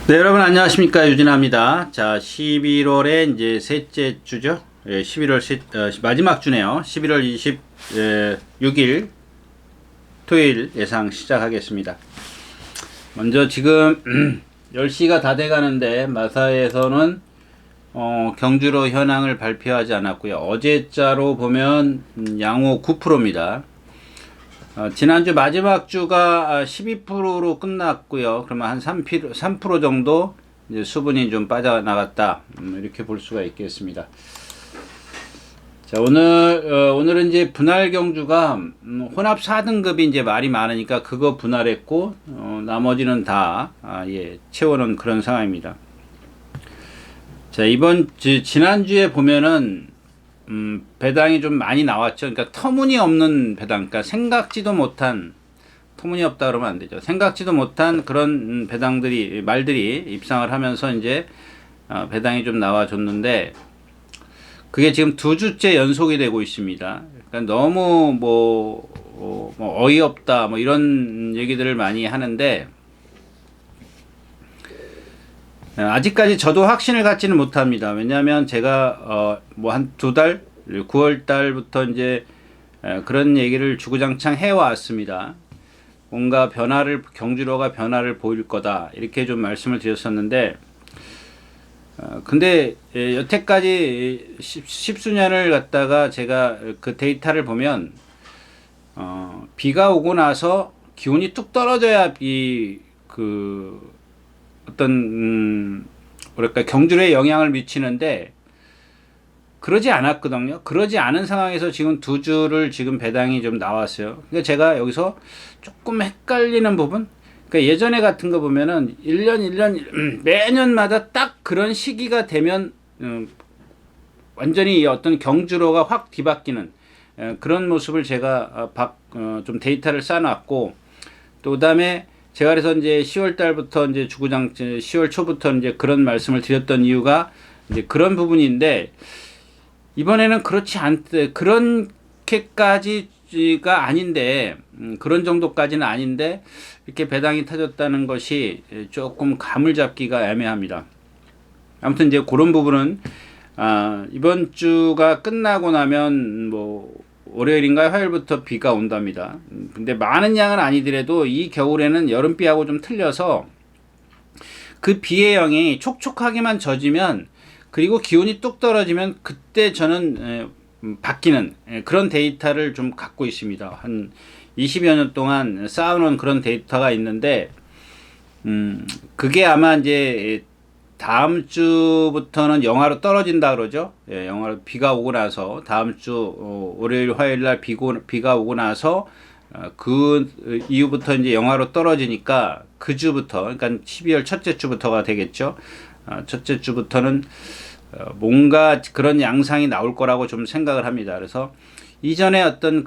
네, 여러분 안녕하십니까, 유진아입니다. 자, 11월의 이제 셋째 주죠. 예, 11월 마지막 주네요. 11월 26일 토요일 예상 시작하겠습니다. 먼저 지금 10시가 다 돼가는데 마사에서는 경주로 현황을 발표하지 않았고요. 어제자로 보면 양호 9%입니다. 지난주 마지막 주가 12%로 끝났고요. 그러면 한 3% 정도 이제 수분이 좀 빠져나갔다. 이렇게 볼 수가 있겠습니다. 자, 오늘은 이제 분할 경주가 혼합 4등급이 이제 말이 많으니까 그거 분할했고, 나머지는 다, 채워놓은 그런 상황입니다. 자, 지난주에 보면은 배당이 좀 많이 나왔죠. 그러니까 터무니없는 배당, 그러니까 생각지도 못한, 터무니없다 그러면 안 되죠. 생각지도 못한 그런 말들이 입상을 하면서 이제 배당이 좀 나와줬는데, 그게 지금 2주째 연속이 되고 있습니다. 그러니까 너무 어이없다 이런 얘기들을 많이 하는데, 아직까지 저도 확신을 갖지는 못합니다. 왜냐하면 제가 한 2달, 9월 달부터 이제 그런 얘기를 주구장창 해왔습니다. 뭔가 경주로가 변화를 보일 거다 이렇게 좀 말씀을 드렸었는데, 근데 여태까지 십수년을 갖다가 제가 그 데이터를 보면 비가 오고 나서 기온이 뚝 떨어져야 뭐랄까, 경주로에 영향을 미치는데, 그러지 않았거든요. 그러지 않은 상황에서 지금 2주를 지금 배당이 좀 나왔어요. 그러니까 제가 여기서 조금 헷갈리는 부분, 그러니까 예전에 같은 거 보면은 1년, 매년마다 딱 그런 시기가 되면, 완전히 어떤 경주로가 확 뒤바뀌는, 그런 모습을 제가, 좀 데이터를 쌓아놨고, 또 그 다음에 제가 그래서 이제 10월 달부터 이제 10월 초부터 이제 그런 말씀을 드렸던 이유가 이제 그런 부분인데, 이번에는 그렇게까지가 아닌데, 그런 정도까지는 아닌데, 이렇게 배당이 터졌다는 것이 조금 감을 잡기가 애매합니다. 아무튼 이제 그런 부분은, 이번 주가 끝나고 나면 월요일인가 화요일부터 비가 온답니다. 근데 많은 양은 아니더라도 이 겨울에는 여름비하고 좀 틀려서 그 비의 양이 촉촉하게만 젖으면, 그리고 기온이 뚝 떨어지면 그때 저는 바뀌는 그런 데이터를 좀 갖고 있습니다. 한 20여 년 동안 쌓아놓은 그런 데이터가 있는데, 그게 아마 이제 다음 주부터는 영하로 떨어진다 그러죠. 영하로 비가 오고 나서 다음 주 월요일 화요일 날 비가 오고 나서 그 이후부터 이제 영하로 떨어지니까 그 주부터, 그러니까 12월 첫째 주부터가 되겠죠. 첫째 주부터는 뭔가 그런 양상이 나올 거라고 좀 생각을 합니다. 그래서 이전에 어떤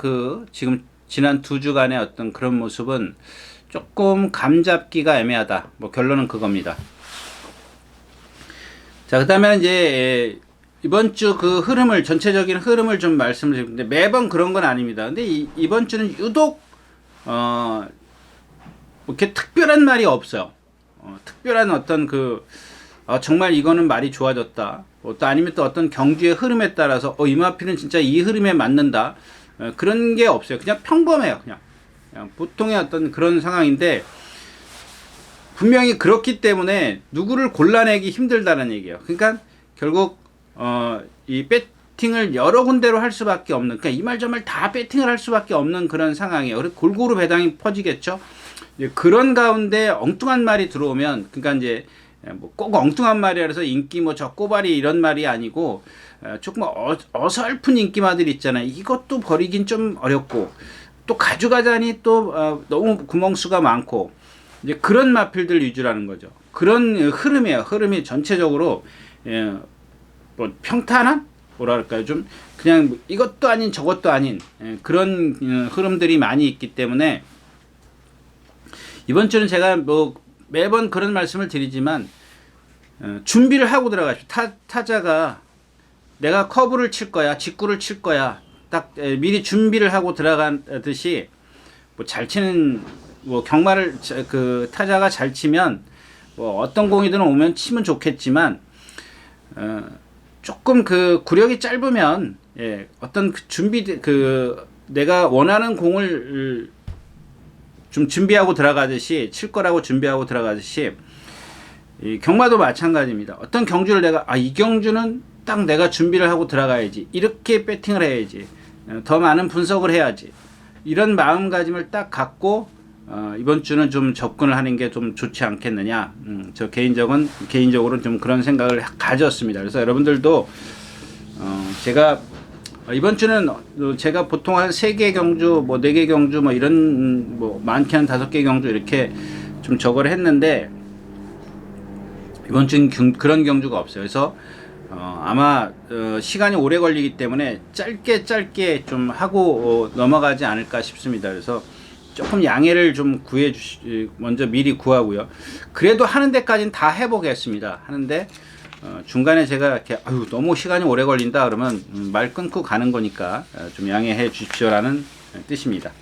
지난 2주간의 어떤 그런 모습은 조금 감잡기가 애매하다. 결론은 그겁니다. 자, 그 다음에는 이제 이번 주 전체적인 흐름을 좀 말씀을 드리는데, 매번 그런 건 아닙니다. 근데 이번 주는 유독 이렇게 특별한 말이 없어요. 특별한 어떤 정말 이거는 말이 좋아졌다. 또 아니면 또 어떤 경주의 흐름에 따라서 이마피는 진짜 이 흐름에 맞는다. 그런 게 없어요. 그냥 평범해요. 그냥 보통의 어떤 그런 상황인데, 분명히 그렇기 때문에 누구를 골라내기 힘들다는 얘기예요. 그러니까 결국 이 배팅을 여러 군데로 할 수밖에 없는, 그러니까 이 말 저 말 다 배팅을 할 수밖에 없는 그런 상황이에요. 그리고 골고루 배당이 퍼지겠죠. 그런 가운데 엉뚱한 말이 들어오면, 그러니까 이제 꼭 엉뚱한 말이라 해서 인기 저 꼬발이 이런 말이 아니고, 조금 어설픈 인기마들 있잖아요. 이것도 버리긴 좀 어렵고, 또 가져가자니 또 너무 구멍수가 많고, 이제 그런 마필들 위주라는 거죠. 그런 흐름이에요. 흐름이 전체적으로 평탄한, 뭐랄까요, 좀 그냥 이것도 아닌 저것도 아닌 그런 흐름들이 많이 있기 때문에, 이번 주는 제가 매번 그런 말씀을 드리지만, 준비를 하고 들어가십시오. 타자가 내가 커브를 칠 거야, 직구를 칠 거야, 딱 미리 준비를 하고 들어가듯이, 잘 치는, 경마를 타자가 잘 치면 뭐 어떤 공이든 오면 치면 좋겠지만 조금 그 구력이 짧으면 어떤 그 준비 그 내가 원하는 공을 좀 준비하고 들어가듯이 칠 거라고 준비하고 들어가듯이 이 경마도 마찬가지입니다. 어떤 경주를 내가 이 경주는 딱 내가 준비를 하고 들어가야지, 이렇게 배팅을 해야지, 더 많은 분석을 해야지, 이런 마음가짐을 딱 갖고 이번 주는 좀 접근을 하는 게 좀 좋지 않겠느냐. 저 개인적으로 좀 그런 생각을 가졌습니다. 그래서 여러분들도 제가 이번 주는 제가 보통 한 3개 경주, 뭐 4개 경주, 뭐 이런 뭐 많게는 5개 경주 이렇게 좀 저거를 했는데 이번 주는 그런 경주가 없어요. 그래서 아마 시간이 오래 걸리기 때문에 짧게 좀 하고 넘어가지 않을까 싶습니다. 그래서 조금 양해를 좀 먼저 미리 구하고요. 그래도 하는 데까지는 다 해보겠습니다. 하는데 중간에 제가 이렇게 너무 시간이 오래 걸린다 그러면 말 끊고 가는 거니까 좀 양해해 주십시오라는 뜻입니다.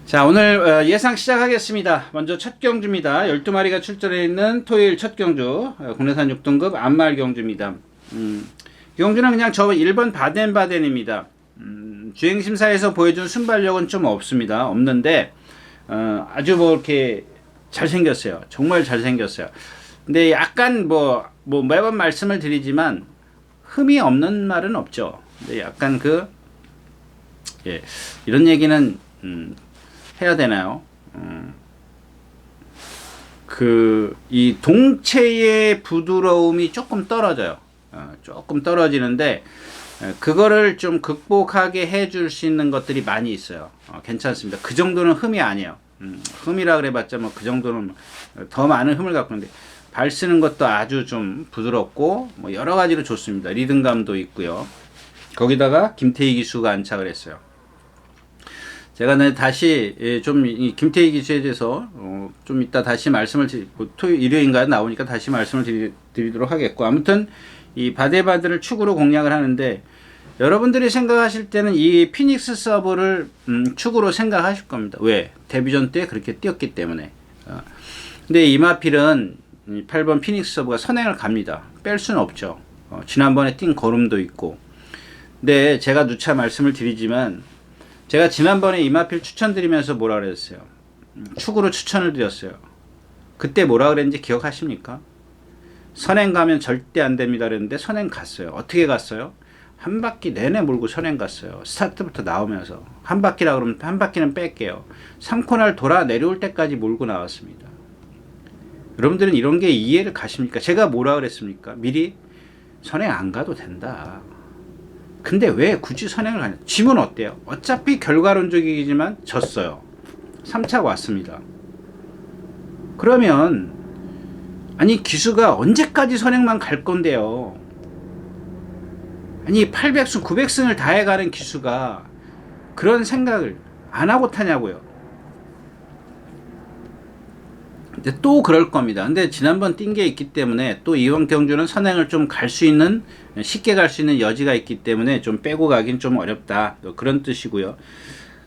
자, 오늘 예상 시작하겠습니다. 먼저 첫 경주입니다. 12마리가 출전해 있는 토요일 첫 경주, 국내산 6등급 암말 경주입니다. 이 경주는 그냥 저 1번 바덴바덴입니다. 주행심사에서 보여준 순발력은 좀 없는데 아주 뭐 이렇게 잘생겼어요. 정말 잘생겼어요. 근데 약간 뭐 매번 말씀을 드리지만 흠이 없는 말은 없죠. 근데 약간 이런 얘기는 해야 되나요? 이 동체의 부드러움이 조금 떨어져요. 조금 떨어지는데 그거를 좀 극복하게 해줄 수 있는 것들이 많이 있어요. 괜찮습니다. 그 정도는 흠이 아니에요. 흠이라 그래봤자 뭐 그 정도는 더 많은 흠을 갖고 있는데 발 쓰는 것도 아주 좀 부드럽고 뭐 여러 가지로 좋습니다. 리듬감도 있고요. 거기다가 김태희 기수가 안착을 했어요. 제가 다시 좀 김태희 기수에 대해서 좀 이따 다시 말씀을 일요일인가 나오니까 다시 말씀을 드리도록 하겠고, 아무튼 이 바데바드를 축으로 공략을 하는데 여러분들이 생각하실 때는 이 피닉스 서브를 축으로 생각하실 겁니다. 왜? 데뷔전 때 그렇게 뛰었기 때문에. 근데 이마필은 8번 피닉스 서브가 선행을 갑니다. 뺄 수는 없죠. 지난번에 뛴 걸음도 있고. 근데 제가 누차 말씀을 드리지만 제가 지난번에 이마필 추천드리면서 뭐라 그랬어요? 축으로 추천을 드렸어요. 그때 뭐라 그랬는지 기억하십니까? 선행 가면 절대 안 됩니다 그랬는데 선행 갔어요. 어떻게 갔어요? 한 바퀴 내내 몰고 선행 갔어요. 스타트부터 나오면서. 한 바퀴라 그러면 한 바퀴는 뺄게요. 3코너를 돌아 내려올 때까지 몰고 나왔습니다. 여러분들은 이런 게 이해를 가십니까? 제가 뭐라 그랬습니까? 미리 선행 안 가도 된다. 근데 왜 굳이 선행을 가냐? 지면 어때요? 어차피 결과론적이지만 졌어요. 3차 왔습니다. 그러면 아니 기수가 언제까지 선행만 갈 건데요? 아니 800승 900승을 다 해가는 기수가 그런 생각을 안 하고 타냐고요. 근데 또 그럴 겁니다. 근데 지난번 뛴 게 있기 때문에 또 이번 경주는 선행을 좀 갈 수 있는, 쉽게 갈 수 있는 여지가 있기 때문에 좀 빼고 가긴 좀 어렵다. 그런 뜻이고요.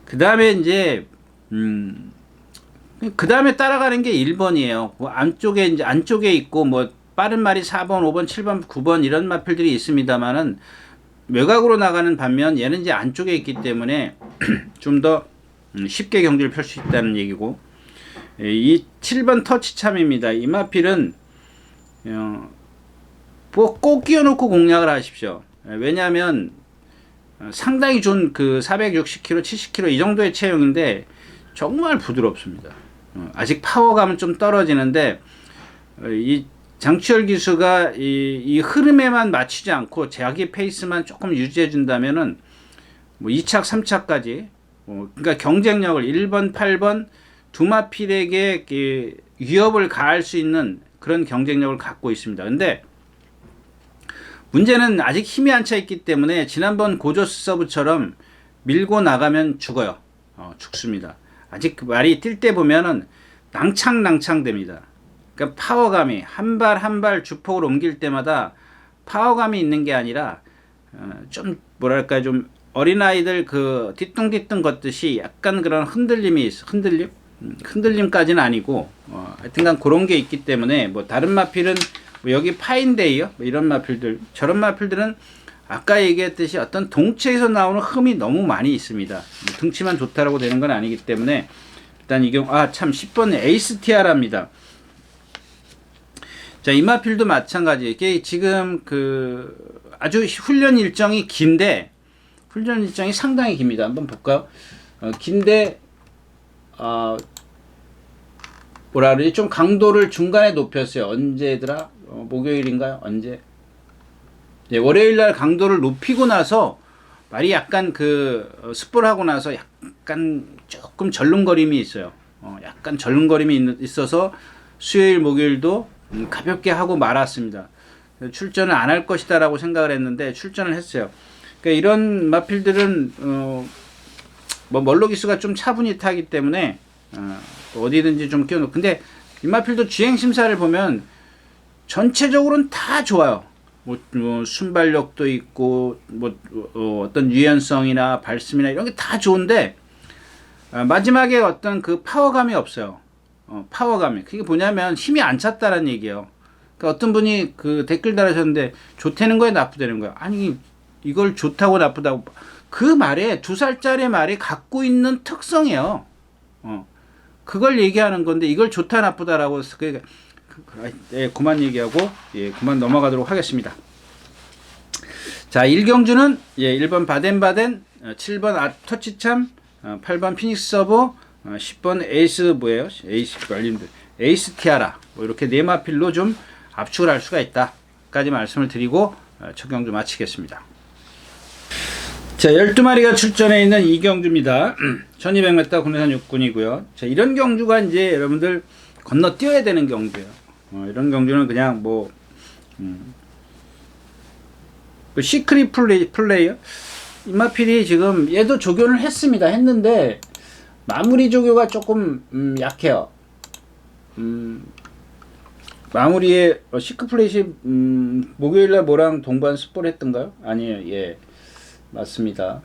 그 다음에 이제 그 다음에 따라가는 게 1번이에요. 뭐 안쪽에 있고 뭐 빠른 말이 4번, 5번, 7번, 9번 이런 마필들이 있습니다만은 외곽으로 나가는 반면 얘는 이제 안쪽에 있기 때문에 좀 더 쉽게 경기를 펼 수 있다는 얘기고, 이 7번 터치참입니다. 이 마필은 꼭 끼워놓고 공략을 하십시오. 왜냐하면 상당히 좋은 그 460kg, 70kg 이 정도의 체형인데 정말 부드럽습니다. 아직 파워감은 좀 떨어지는데 이 장치열 기수가 이 흐름에만 맞추지 않고 자기 페이스만 조금 유지해 준다면은 뭐 2차, 3차까지 그러니까 경쟁력을 1번, 8번 두 마필에게 위협을 가할 수 있는 그런 경쟁력을 갖고 있습니다. 근데 문제는 아직 힘이 안 차 있기 때문에 지난번 고조스 서브처럼 밀고 나가면 죽어요. 죽습니다. 아직 그 말이 뛸 때 보면은 낭창 됩니다. 그러니까 파워감이 한 발 한 발 주폭을 옮길 때마다 파워감이 있는 게 아니라 좀 어린아이들 그 뒤뚱뒤뚱 걷듯이 약간 그런 흔들림이 있어. 흔들림? 흔들림까지는 아니고 하여튼간 그런 게 있기 때문에 뭐 다른 마필은 뭐 여기 파인데이요 뭐 이런 마필들 저런 마필들은 아까 얘기했듯이 어떤 동체에서 나오는 흠이 너무 많이 있습니다. 뭐 등치만 좋다라고 되는 건 아니기 때문에 일단 이 경우 참 10번 에이스 티아라입니다. 자, 이 마필도 마찬가지. 이게 지금 그 아주 훈련 일정이 긴데 훈련 일정이 상당히 깁니다. 한번 볼까요? 긴데 뭐라 그러지? 좀 강도를 중간에 높였어요. 언제더라? 목요일인가요? 언제? 네, 월요일 날 강도를 높이고 나서 말이 약간 습보를 하고 나서 약간 조금 절름거림이 있어요. 약간 절름거림이 있어서 수요일, 목요일도 가볍게 하고 말았습니다. 출전을 안 할 것이다라고 생각을 했는데 출전을 했어요. 그러니까 이런 마필들은 뭐 멀로기수가 좀 차분히 타기 때문에 어디든지 좀 끼워놓고 근데 이 마필도 주행 심사를 보면 전체적으로는 다 좋아요. 뭐 순발력도 있고 어떤 유연성이나 발심이나 이런 게 다 좋은데 마지막에 어떤 그 파워감이 없어요. 파워감이 그게 뭐냐면 힘이 안 찼다는 얘기예요. 그러니까 어떤 분이 그 댓글 달아주셨는데 좋다는 거야 나쁘다는 거야. 아니 이걸 좋다고 나쁘다고 그 말에 2살짜리 말이 갖고 있는 특성이에요. 그걸 얘기하는 건데 이걸 좋다 나쁘다라고 그만 얘기하고 그만 넘어가도록 하겠습니다. 자 1경주는 1번 바덴바덴 7번 터치참 8번 피닉스 서버 10번 에이스 뭐예요? 에이스 티아라 뭐 이렇게 네 마필로 좀 압축을 할 수가 있다 까지 말씀을 드리고 첫 경주 마치겠습니다. 자 12마리가 출전해 있는 이 경주입니다. 1200m 국내산 육군이고요. 자 이런 경주가 이제 여러분들 건너뛰어야 되는 경주예요. 이런 경주는 그냥 시크릿 플레이어 이 마필이 지금 얘도 조교를 했는데 마무리 조교가 조금 약해요. 마무리에 시크플레이시 목요일날 뭐랑 동반 스포를 했던가요? 아니에요. 맞습니다.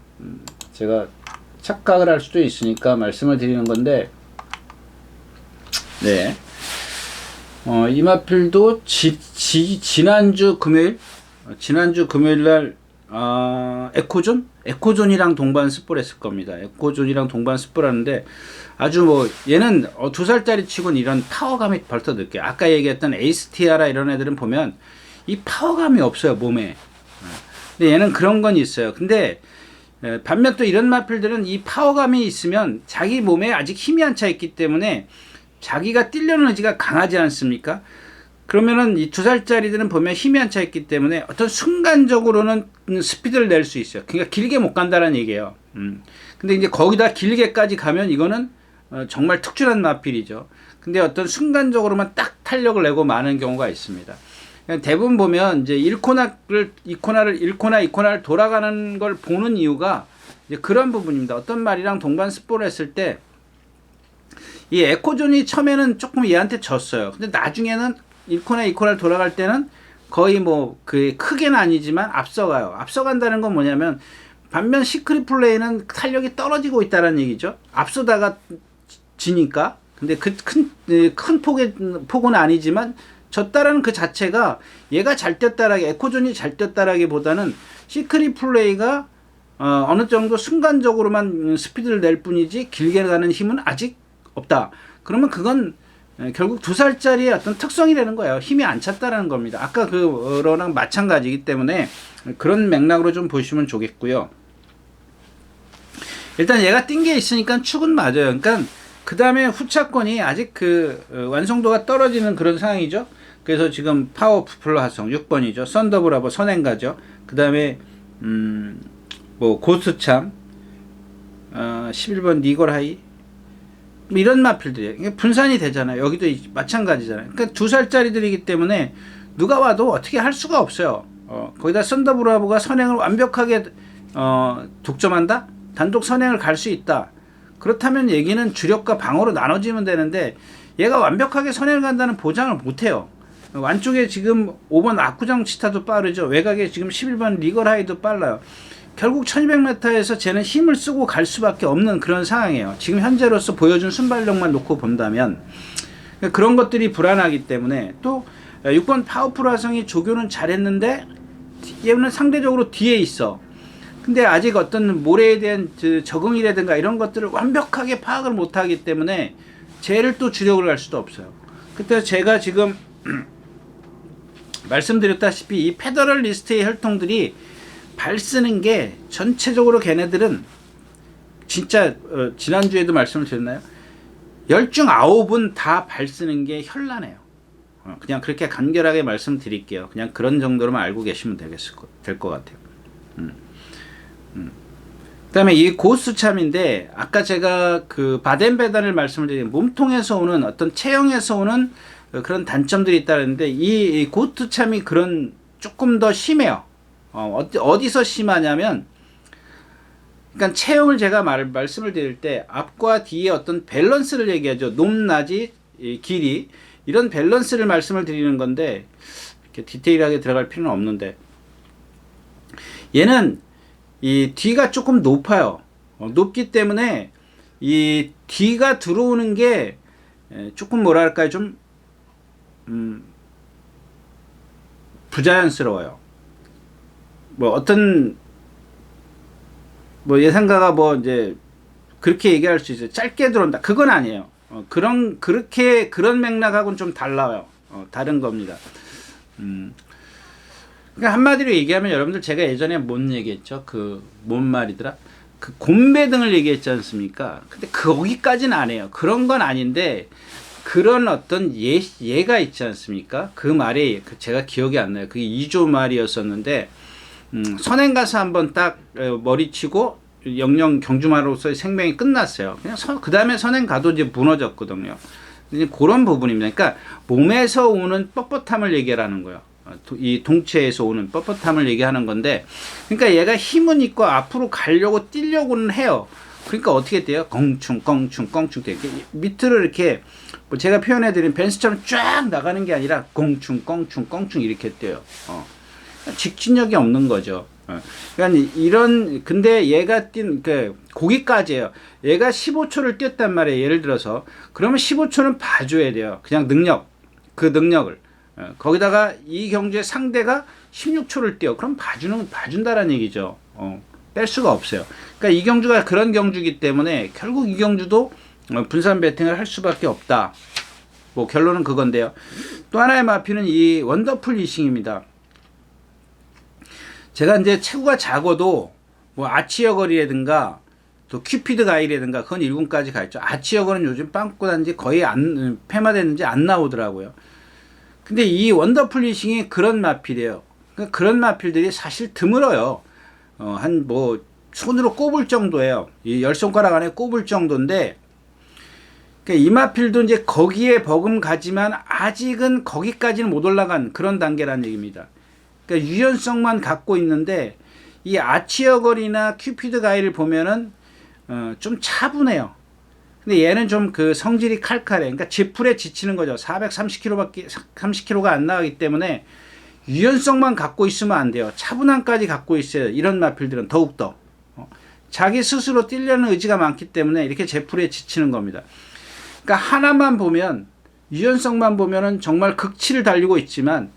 제가 착각을 할 수도 있으니까 말씀을 드리는 건데 네. 이 마필도 지난주 금요일날 에코존이랑 동반 스포를 했을 겁니다. 에코존이랑 동반 스포를 하는데 아주 얘는 2살짜리 치고는 이런 파워감이 벌써 느껴요. 아까 얘기했던 에이스 티아라 이런 애들은 보면 이 파워감이 없어요 몸에. 근데 얘는 그런 건 있어요. 근데 반면 또 이런 마필들은 이 파워감이 있으면 자기 몸에 아직 힘이 안 차 있기 때문에 자기가 뛰려는 의지가 강하지 않습니까? 그러면은 이 2살짜리들은 보면 힘이 안 차 있기 때문에 어떤 순간적으로는 스피드를 낼 수 있어요. 그러니까 길게 못 간다는 얘기예요. 근데 이제 거기다 길게까지 가면 이거는 정말 특출한 마필이죠. 근데 어떤 순간적으로만 딱 탄력을 내고 마는 경우가 있습니다. 대부분 보면 이제 1코나를 2코나를 돌아가는 걸 보는 이유가 이제 그런 부분입니다. 어떤 말이랑 동반 스포를 했을 때 이 에코존이 처음에는 조금 얘한테 졌어요. 근데 나중에는 1코나 2코나를 돌아갈 때는 거의 크게는 아니지만 앞서가요. 앞서간다는 건 뭐냐면 반면 시크릿 플레이는 탄력이 떨어지고 있다는 얘기죠. 앞서다가 지니까. 근데 큰 폭은 아니지만 졌다라는 그 자체가 얘가 잘 뛰었다라기 에코존이 잘 뛰었다라기보다는 시크릿 플레이가 어느 정도 순간적으로만 스피드를 낼 뿐이지 길게 가는 힘은 아직 없다. 그러면 그건 결국 2살짜리의 어떤 특성이라는 거예요. 힘이 안 찼다라는 겁니다. 아까 그거랑 마찬가지이기 때문에 그런 맥락으로 좀 보시면 좋겠고요. 일단 얘가 뛴 게 있으니까 축은 맞아요. 그러니까 그 다음에 후차권이 아직 완성도가 떨어지는 그런 상황이죠. 그래서 지금 파워풀 화성 6번이죠. 썬더브라보 선행가죠. 그 다음에 고스트참 11번 니걸하이 이런 마필들이에요. 분산이 되잖아요. 여기도 마찬가지잖아요. 그러니까 2살짜리들이기 때문에 누가 와도 어떻게 할 수가 없어요. 거기다 썬더브라보가 선행을 완벽하게 독점한다? 단독 선행을 갈 수 있다. 그렇다면 얘기는 주력과 방어로 나눠지면 되는데 얘가 완벽하게 선행을 간다는 보장을 못해요. 완쪽에 지금 5번 압구정 치타도 빠르죠. 외곽에 지금 11번 리걸하이도 빨라요. 결국 1200m에서 쟤는 힘을 쓰고 갈 수밖에 없는 그런 상황이에요. 지금 현재로서 보여준 순발력만 놓고 본다면 그런 것들이 불안하기 때문에 또 6번 파워풀 화성이 조교는 잘했는데 얘는 상대적으로 뒤에 있어. 근데 아직 어떤 모래에 대한 적응이라든가 이런 것들을 완벽하게 파악을 못하기 때문에 쟤를 또 주력을 할 수도 없어요. 그때 제가 지금 말씀드렸다시피 이 페더럴리스트의 혈통들이 발 쓰는 게 전체적으로 걔네들은 진짜 지난주에도 말씀을 드렸나요? 10중 9은 다 발 쓰는 게 현란해요. 그냥 그렇게 간결하게 말씀드릴게요. 그냥 그런 정도로만 알고 계시면 될 것 같아요. 그 다음에 이 고수참인데 아까 제가 그 바덴베단을 말씀을 드린 몸통에서 오는 어떤 체형에서 오는 그런 단점들이 있다는데 이 고투참이 그런 조금 더 심해요. 어디서 심하냐면 그러니까 체형을 제가 말씀을 드릴 때 앞과 뒤에 어떤 밸런스를 얘기하죠. 높낮이 길이 이런 밸런스를 말씀을 드리는 건데 이렇게 디테일하게 들어갈 필요는 없는데 얘는 이 뒤가 조금 높아요. 높기 때문에 이 뒤가 들어오는 게 조금 뭐랄까요 좀 부자연스러워요. 뭐 어떤 뭐 예상가가 뭐 이제 그렇게 얘기할 수 있어요. 짧게 들어온다. 그건 아니에요. 그런 맥락하고는 좀 달라요. 다른 겁니다. 그러니까 한마디로 얘기하면 여러분들 제가 예전에 뭔 얘기했죠? 뭔 말이더라? 곰배 등을 얘기했지 않습니까? 근데 거기까지는 안 해요. 그런 건 아닌데 그런 어떤 예가 있지 않습니까? 그 말이 제가 기억이 안 나요. 그게 2조 말이었었는데 선행 가서 한번 딱 머리치고 영영 경주마로서의 생명이 끝났어요. 그냥 그 다음에 선행 가도 이제 무너졌거든요. 이제 그런 부분입니다. 그러니까 몸에서 오는 뻣뻣함을 얘기하는 거예요. 이 동체에서 오는 뻣뻣함을 얘기하는 건데, 그러니까 얘가 힘은 있고 앞으로 가려고 뛰려고는 해요. 그러니까 어떻게 돼요? 껑충 돼요. 밑으로 이렇게 뭐 제가 표현해드린 벤스처럼 쫙 나가는 게 아니라 껑충 이렇게 돼요. 직진력이 없는 거죠. 그러니까 근데 얘가 거기까지예요. 얘가 15초를 뛰었단 말이에요. 예를 들어서. 그러면 15초는 봐줘야 돼요. 그냥 그 능력을. 거기다가 이 경주의 상대가 16초를 뛰어. 그럼 봐준다라는 얘기죠. 뺄 수가 없어요. 그러니까 이 경주가 그런 경주이기 때문에 결국 이 경주도 분산 배팅을 할 수밖에 없다. 뭐 결론은 그건데요. 또 하나의 마피는 이 원더풀 이싱입니다. 제가 이제 체구가 작아도 뭐 아치여거리라든가 또 큐피드 가이라든가 그건 1군까지 가 있죠. 아치여거는 요즘 빵꾸난지 거의 폐마됐는지 안 나오더라고요. 근데 이 원더풀 이싱이 그런 마필이에요. 그러니까 그런 마필들이 사실 드물어요. 한 뭐 손으로 꼽을 정도예요. 이 10손가락 안에 꼽을 정도인데, 그러니까 이 마필도 이제 거기에 버금가지만 아직은 거기까지는 못 올라간 그런 단계라는 얘기입니다. 그러니까 유연성만 갖고 있는데 이 아치어거리나 큐피드 가이를 보면은 좀 차분해요. 근데 얘는 좀 성질이 칼칼해. 그러니까 지풀에 지치는 거죠. 30kg가 안 나가기 때문에 유연성만 갖고 있으면 안 돼요. 차분함까지 갖고 있어요. 이런 마필들은 더욱더 자기 스스로 뛰려는 의지가 많기 때문에 이렇게 제풀에 지치는 겁니다. 그러니까 하나만 보면 유연성만 보면은 정말 극치를 달리고 있지만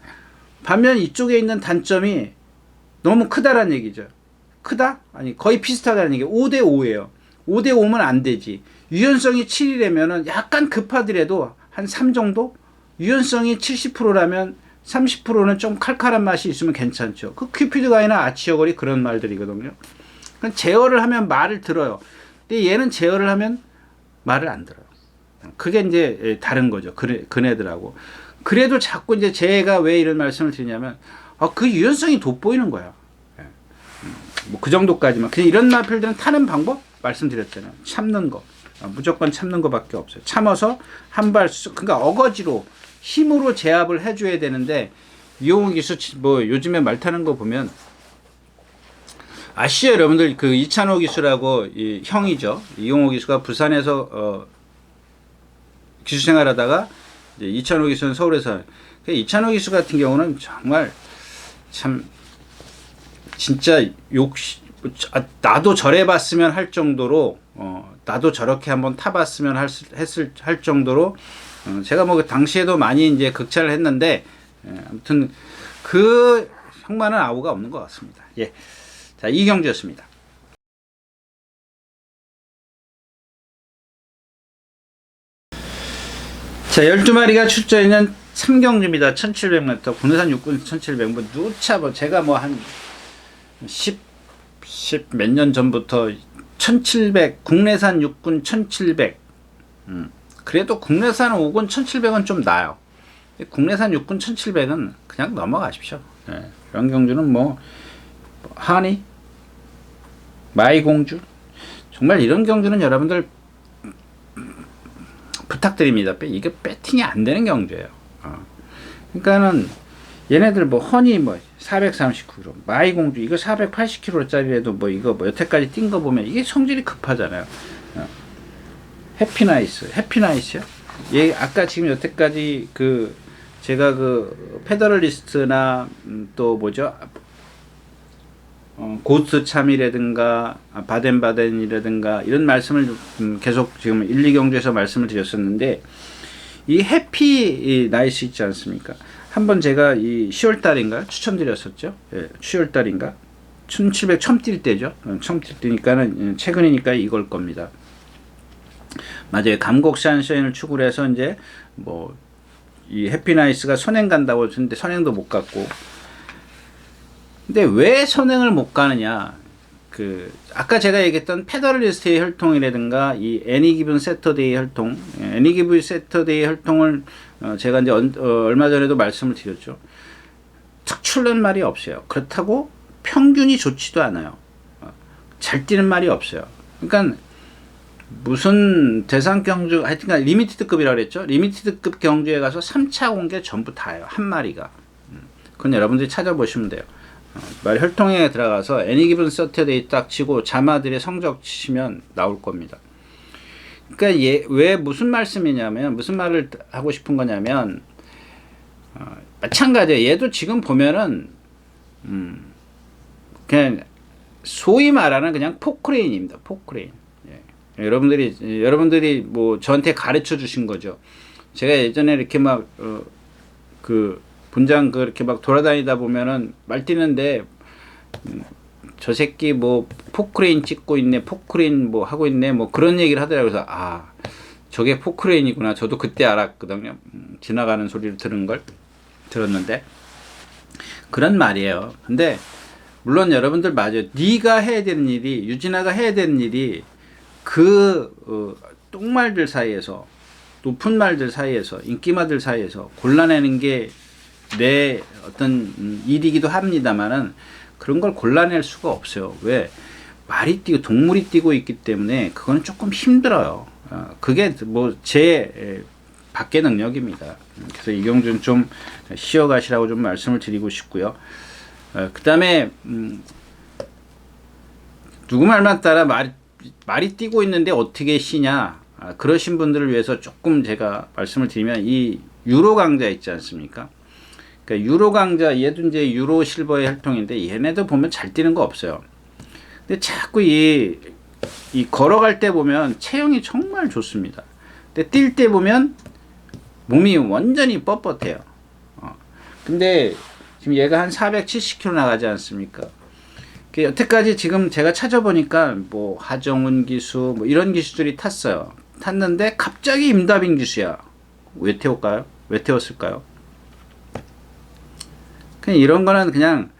반면 이쪽에 있는 단점이 너무 크다라는 얘기죠. 크다? 아니 거의 비슷하다는 얘기예요. 5대5예요. 5대5면 안 되지. 유연성이 7이라면은 약간 급하더라도 한 3 정도? 유연성이 70%라면 30%는 좀 칼칼한 맛이 있으면 괜찮죠. 그 큐피드 가이나 아치어거리 그런 말들이거든요. 그러니까 제어를 하면 말을 들어요. 근데 얘는 제어를 하면 말을 안 들어요. 그게 이제 다른 거죠. 그네들하고. 그래도 자꾸 이제 제가 왜 이런 말씀을 드리냐면, 그 유연성이 돋보이는 거야. 뭐 그 정도까지만. 그냥 이런 마필들은 타는 방법 말씀드렸잖아요. 참는 거. 무조건 참는 거밖에 없어요. 참아서 한 발, 그러니까 어거지로 힘으로 제압을 해줘야 되는데, 이용호 기수 뭐 요즘에 말 타는 거 보면 아시죠 여러분들? 이찬호 기수라고 이 형이죠. 이용호 기수가 부산에서 기수 생활하다가 이제 이찬호 기수는 서울에서. 이찬호 기수 같은 경우는 정말 참 진짜 나도 저래봤으면 할 정도로 나도 저렇게 한번 타봤으면 할 정도로 제가 뭐 당시에도 많이 이제 극찬을 했는데 아무튼 그 형만은 아우가 없는 것 같습니다. 예, 자 이경주였습니다. 자 12마리가 출전있는 3경주입니다. 1700m 국내산 육군 1700m 누차 뭐 제가 뭐 한 10 몇 년 전부터 1700 국내산 육군 1700 그래도 국내산 5군 1700은 좀 나아요. 국내산 육군 1700은 그냥 넘어가십시오. 예, 이런 경주는 뭐 하니 마이공주 정말 이런 경주는 여러분들 부탁드립니다. 이게 배팅이 안 되는 경주예요. 그러니까는 얘네들 뭐 허니 뭐 439kg, 마이공주 이거 480kg짜리라도 뭐 이거 뭐 여태까지 뛴 거 보면 이게 성질이 급하잖아요. 해피나이스요? 얘 아까 지금 여태까지 그 제가 그 페더럴리스트나 또 뭐죠? 고스트 참이라든가 바덴바덴이라든가 이런 말씀을 계속 지금 1, 2경주에서 말씀을 드렸었는데 이 해피 나이스 있지 않습니까? 한번 제가 이 10월달인가 추천드렸었죠. 예, 10월달인가 1700 처음 뛸 때죠. 처음 뛸 때니까는 최근이니까 이걸 겁니다. 맞아요. 감곡 샨션을 축으로 해서 이제 뭐 이 해피나이스가 선행 간다고 했는데 선행도 못 갔고. 근데 왜 선행을 못 가느냐? 그 아까 제가 얘기했던 페더럴리스트의 혈통이라든가 이 애니기븐 세터데이 혈통, 애니기븐 세터데이 혈통을 제가 이제 얼마 전에도 말씀을 드렸죠. 특출난 말이 없어요. 그렇다고 평균이 좋지도 않아요. 잘 뛰는 말이 없어요. 그러니까 무슨 대상 경주 하여튼 리미티드급이라고 그랬죠. 리미티드급 경주에 가서 3차 공개 전부 다예요. 한 마리가. 그건 여러분들이 찾아보시면 돼요. 말 혈통에 들어가서 애니기븐 서터데이 딱 치고 자마들의 성적 치시면 나올 겁니다. 그러니까 왜 무슨 말씀이냐면 무슨 말을 하고 싶은 거냐면 마찬가지예요. 얘도 지금 보면은 그냥 소위 말하는 그냥 포크레인입니다. 포크레인. 예. 여러분들이 뭐 저한테 가르쳐 주신 거죠. 제가 예전에 이렇게 막 그 분장 그렇게 막 돌아다니다 보면은 말 뛰는데 저 새끼 뭐 포크레인 찍고 있네, 포크레인 뭐 하고 있네, 뭐 그런 얘기를 하더라고요. 그래서 아 저게 포크레인이구나. 저도 그때 알았거든요. 지나가는 소리를 들었는데 그런 말이에요. 근데 물론 여러분들 맞아요. 네가 해야 되는 일이 유진아가 해야 되는 일이 그 똥말들 사이에서 높은 말들 사이에서 인기마들 사이에서 골라내는 게 내 어떤 일이기도 합니다만은 그런 걸 골라낼 수가 없어요. 왜? 말이 뛰고 동물이 뛰고 있기 때문에 그거는 조금 힘들어요. 그게 뭐 제 밖의 능력입니다. 그래서 이경준 좀 쉬어가시라고 좀 말씀을 드리고 싶고요. 그 다음에 누구 말만 따라 말이 뛰고 있는데 어떻게 쉬냐, 그러신 분들을 위해서 조금 제가 말씀을 드리면 이 유로 강자 있지 않습니까? 그러니까 유로 강자, 얘도 이제 유로 실버의 혈통인데 얘네도 보면 잘 뛰는 거 없어요. 근데 자꾸 이 걸어갈 때 보면 체형이 정말 좋습니다. 근데 뛸 때 보면 몸이 완전히 뻣뻣해요. 근데 지금 얘가 한 470km 나가지 않습니까? 여태까지 지금 제가 찾아보니까 뭐 하정운 기수 뭐 이런 기수들이 탔는데 갑자기 임다빈 기수야. 왜 태울까요? 왜 태웠을까요? 그냥 이런 거는 그냥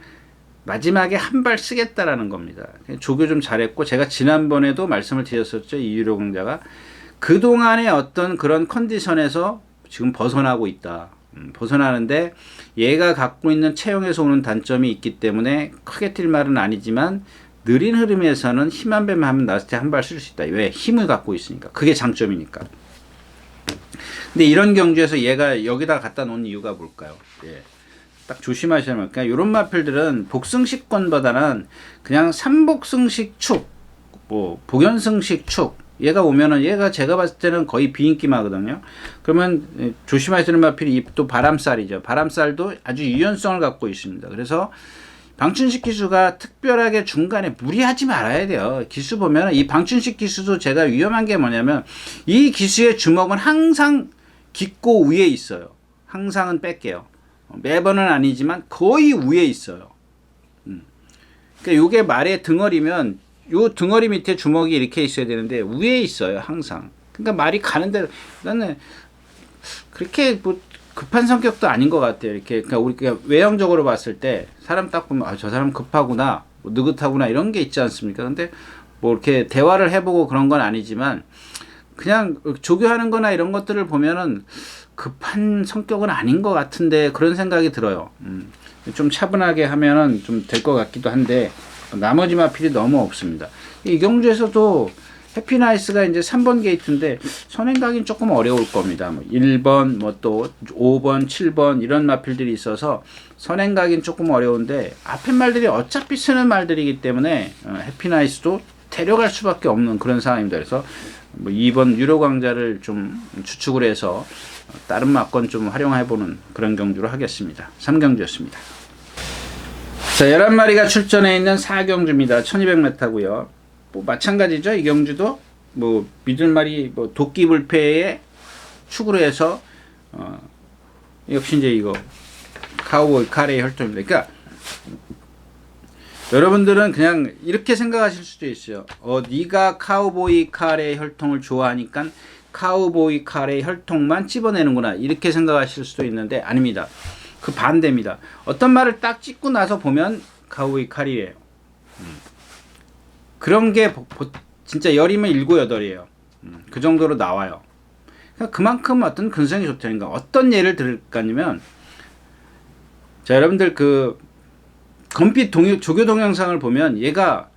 마지막에 한 발 쓰겠다라는 겁니다. 조교 좀 잘했고, 제가 지난번에도 말씀을 드렸었죠. 이 유로 강자가 그동안의 어떤 그런 컨디션에서 지금 벗어나고 있다. 벗어나는데 얘가 갖고 있는 체형에서 오는 단점이 있기 때문에 크게 뛸 말은 아니지만 느린 흐름에서는 힘 한 배만 하면 나스트 한 발 쓸 수 있다. 왜? 힘을 갖고 있으니까. 그게 장점이니까. 근데 이런 경주에서 얘가 여기다 갖다 놓은 이유가 뭘까요? 예. 딱 조심하셔야 합니다. 그러니까 이런 마필들은 복승식권보다는 그냥 삼복승식 축, 뭐 복연승식 축, 얘가 오면은 얘가 제가 봤을 때는 거의 비인기마거든요. 그러면 조심하셔야 되는 마필이 또 바람살이죠. 바람살도 아주 유연성을 갖고 있습니다. 그래서 방춘식 기수가 특별하게 중간에 무리하지 말아야 돼요. 기수 보면 이 방춘식 기수도 제가 위험한 게 뭐냐면 이 기수의 주먹은 항상 깊고 위에 있어요. 항상은 뺄게요. 매번은 아니지만 거의 위에 있어요. 그러니까 요게 말의 등어리면 요 등어리 밑에 주먹이 이렇게 있어야 되는데 위에 있어요. 항상. 그러니까 말이 가는 대로 나는 그렇게 뭐 급한 성격도 아닌 것 같아요. 이렇게 그러니까 우리가 외형적으로 봤을 때 사람 딱 보면 아, 저 사람 급하구나, 뭐 느긋하구나 이런 게 있지 않습니까? 근데 뭐 이렇게 대화를 해보고 그런 건 아니지만 그냥 조교하는 거나 이런 것들을 보면은 급한 성격은 아닌 것 같은데 그런 생각이 들어요. 좀 차분하게 하면은 좀 될 것 같기도 한데 나머지 마필이 너무 없습니다. 이경주에서도 해피나이스가 이제 3번 게이트인데 선행각이 조금 어려울 겁니다. 뭐 1번, 뭐 또 5번, 7번 이런 마필들이 있어서 선행각이 조금 어려운데 앞에 말들이 어차피 쓰는 말들이기 때문에 해피나이스도 데려갈 수밖에 없는 그런 상황입니다. 그래서 뭐 2번 유료 강자를 좀 추측을 해서 다른 막건 좀 활용해보는 그런 경주로 하겠습니다. 3경주였습니다. 자, 11마리가 출전해 있는 4경주입니다. 1200m고요. 뭐 마찬가지죠. 이 경주도 뭐 믿을 말이 뭐 도끼불패에 축으로 해서 역시 이제 이거 카우보이 카레의 혈통입니다. 그러니까 여러분들은 그냥 이렇게 생각하실 수도 있어요. 네가 카우보이 카레의 혈통을 좋아하니까 카우보이 카레의 혈통만 집어내는구나 이렇게 생각하실 수도 있는데 아닙니다. 그 반대입니다. 어떤 말을 딱 찍고 나서 보면 카우보이 카레예요. 그런 게 진짜 열이면 7, 8이에요. 그 정도로 나와요. 그러니까 그만큼 어떤 근성이 좋다는 거. 어떤 예를 들까냐면 자, 여러분들 그 건빛 조교 동영상을 보면 얘가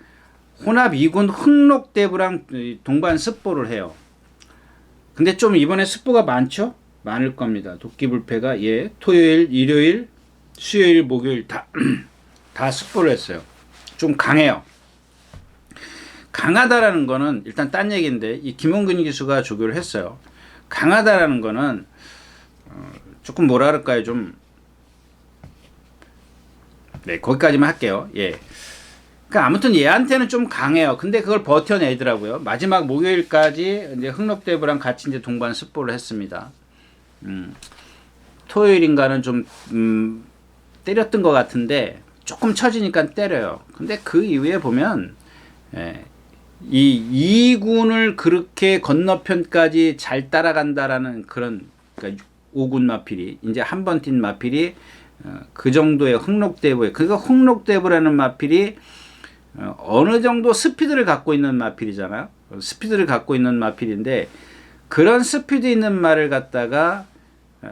혼합 2군 흑록대부랑 동반 습보를 해요. 근데 좀 이번에 습보가 많죠? 많을 겁니다. 도끼불패가 토요일, 일요일, 수요일, 목요일 다 습보를 했어요. 좀 강해요. 강하다라는 거는 일단 딴 얘기인데 이 김홍근 기수가 조교를 했어요. 강하다라는 거는 조금 뭐라 그럴까요? 좀 네, 거기까지만 할게요. 예. 그러니까 아무튼 얘한테는 좀 강해요. 근데 그걸 버텨내더라고요. 마지막 목요일까지 이제 흑록대부랑 같이 이제 동반 습보를 했습니다. 토요일인가는 좀 때렸던 것 같은데 조금 처지니까 때려요. 근데 그 이후에 보면 이 2군을 그렇게 건너편까지 잘 따라간다라는 그런 그러니까 5군 마필이 이제 한 번 뛴 마필이 그 정도의 흑록대부에 그러니까 흑록대부라는 마필이 어느 정도 스피드를 갖고 있는 마필이잖아요. 스피드를 갖고 있는 마필인데 그런 스피드 있는 말을 갖다가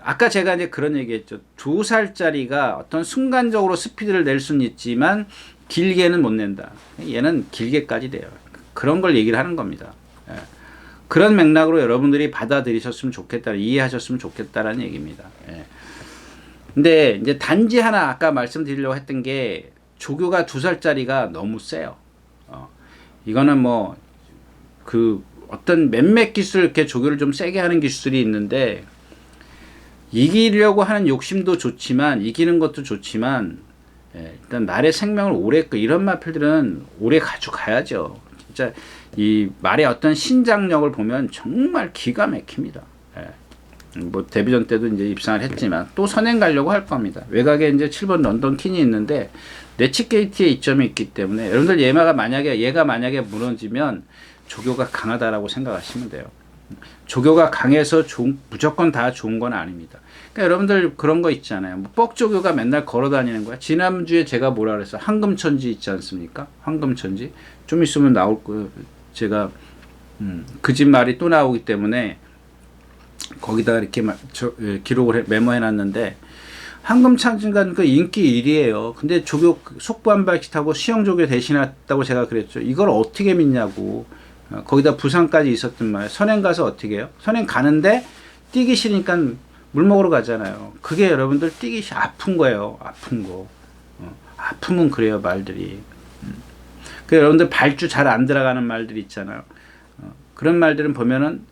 아까 제가 이제 그런 얘기했죠. 2살짜리가 어떤 순간적으로 스피드를 낼 수는 있지만 길게는 못 낸다. 얘는 길게까지 돼요. 그런 걸 얘기를 하는 겁니다. 그런 맥락으로 여러분들이 받아들이셨으면 좋겠다, 이해하셨으면 좋겠다라는 얘기입니다. 근데 이제 단지 하나 아까 말씀드리려고 했던 게 조교가 2살짜리가 너무 세요. 이거는 뭐 그 어떤 몇몇 기술 이렇게 조교를 좀 세게 하는 기술이 있는데 이기려고 하는 욕심도 좋지만 이기는 것도 좋지만 일단 말의 생명을 오래 이런 마필들은 오래 가져가야죠. 진짜 이 말의 어떤 신장력을 보면 정말 기가 막힙니다. 뭐 데뷔전 때도 이제 입상을 했지만 또 선행 가려고 할 겁니다. 외곽에 이제 7번 런던 퀸이 있는데 네치 게이트에 이점이 있기 때문에 여러분들 얘가 만약에 무너지면 조교가 강하다라고 생각하시면 돼요. 조교가 강해서 무조건 다 좋은 건 아닙니다. 그러니까 여러분들 그런 거 있잖아요. 뭐 뻑조교가 맨날 걸어 다니는 거야. 지난주에 제가 뭐라 그랬어? 황금천지 있지 않습니까? 황금천지. 좀 있으면 나올 거예요. 제가 그 집 말이 또 나오기 때문에 거기다가 이렇게 기록을 메모해 놨는데 황금천지가 그 인기 1위예요. 근데 조교 속보 한 발씩 타고 시형조교 대신했다고 제가 그랬죠. 이걸 어떻게 믿냐고. 거기다 부상까지 있었단 말이에요. 선행 가서 어떻게 해요? 선행 가는데 뛰기 싫으니까 물 먹으러 가잖아요. 그게 여러분들 뛰기 아픈 거예요. 아픈 거. 아프면 그래요 말들이. 그 여러분들 발주 잘 안 들어가는 말들이 있잖아요. 그런 말들은 보면은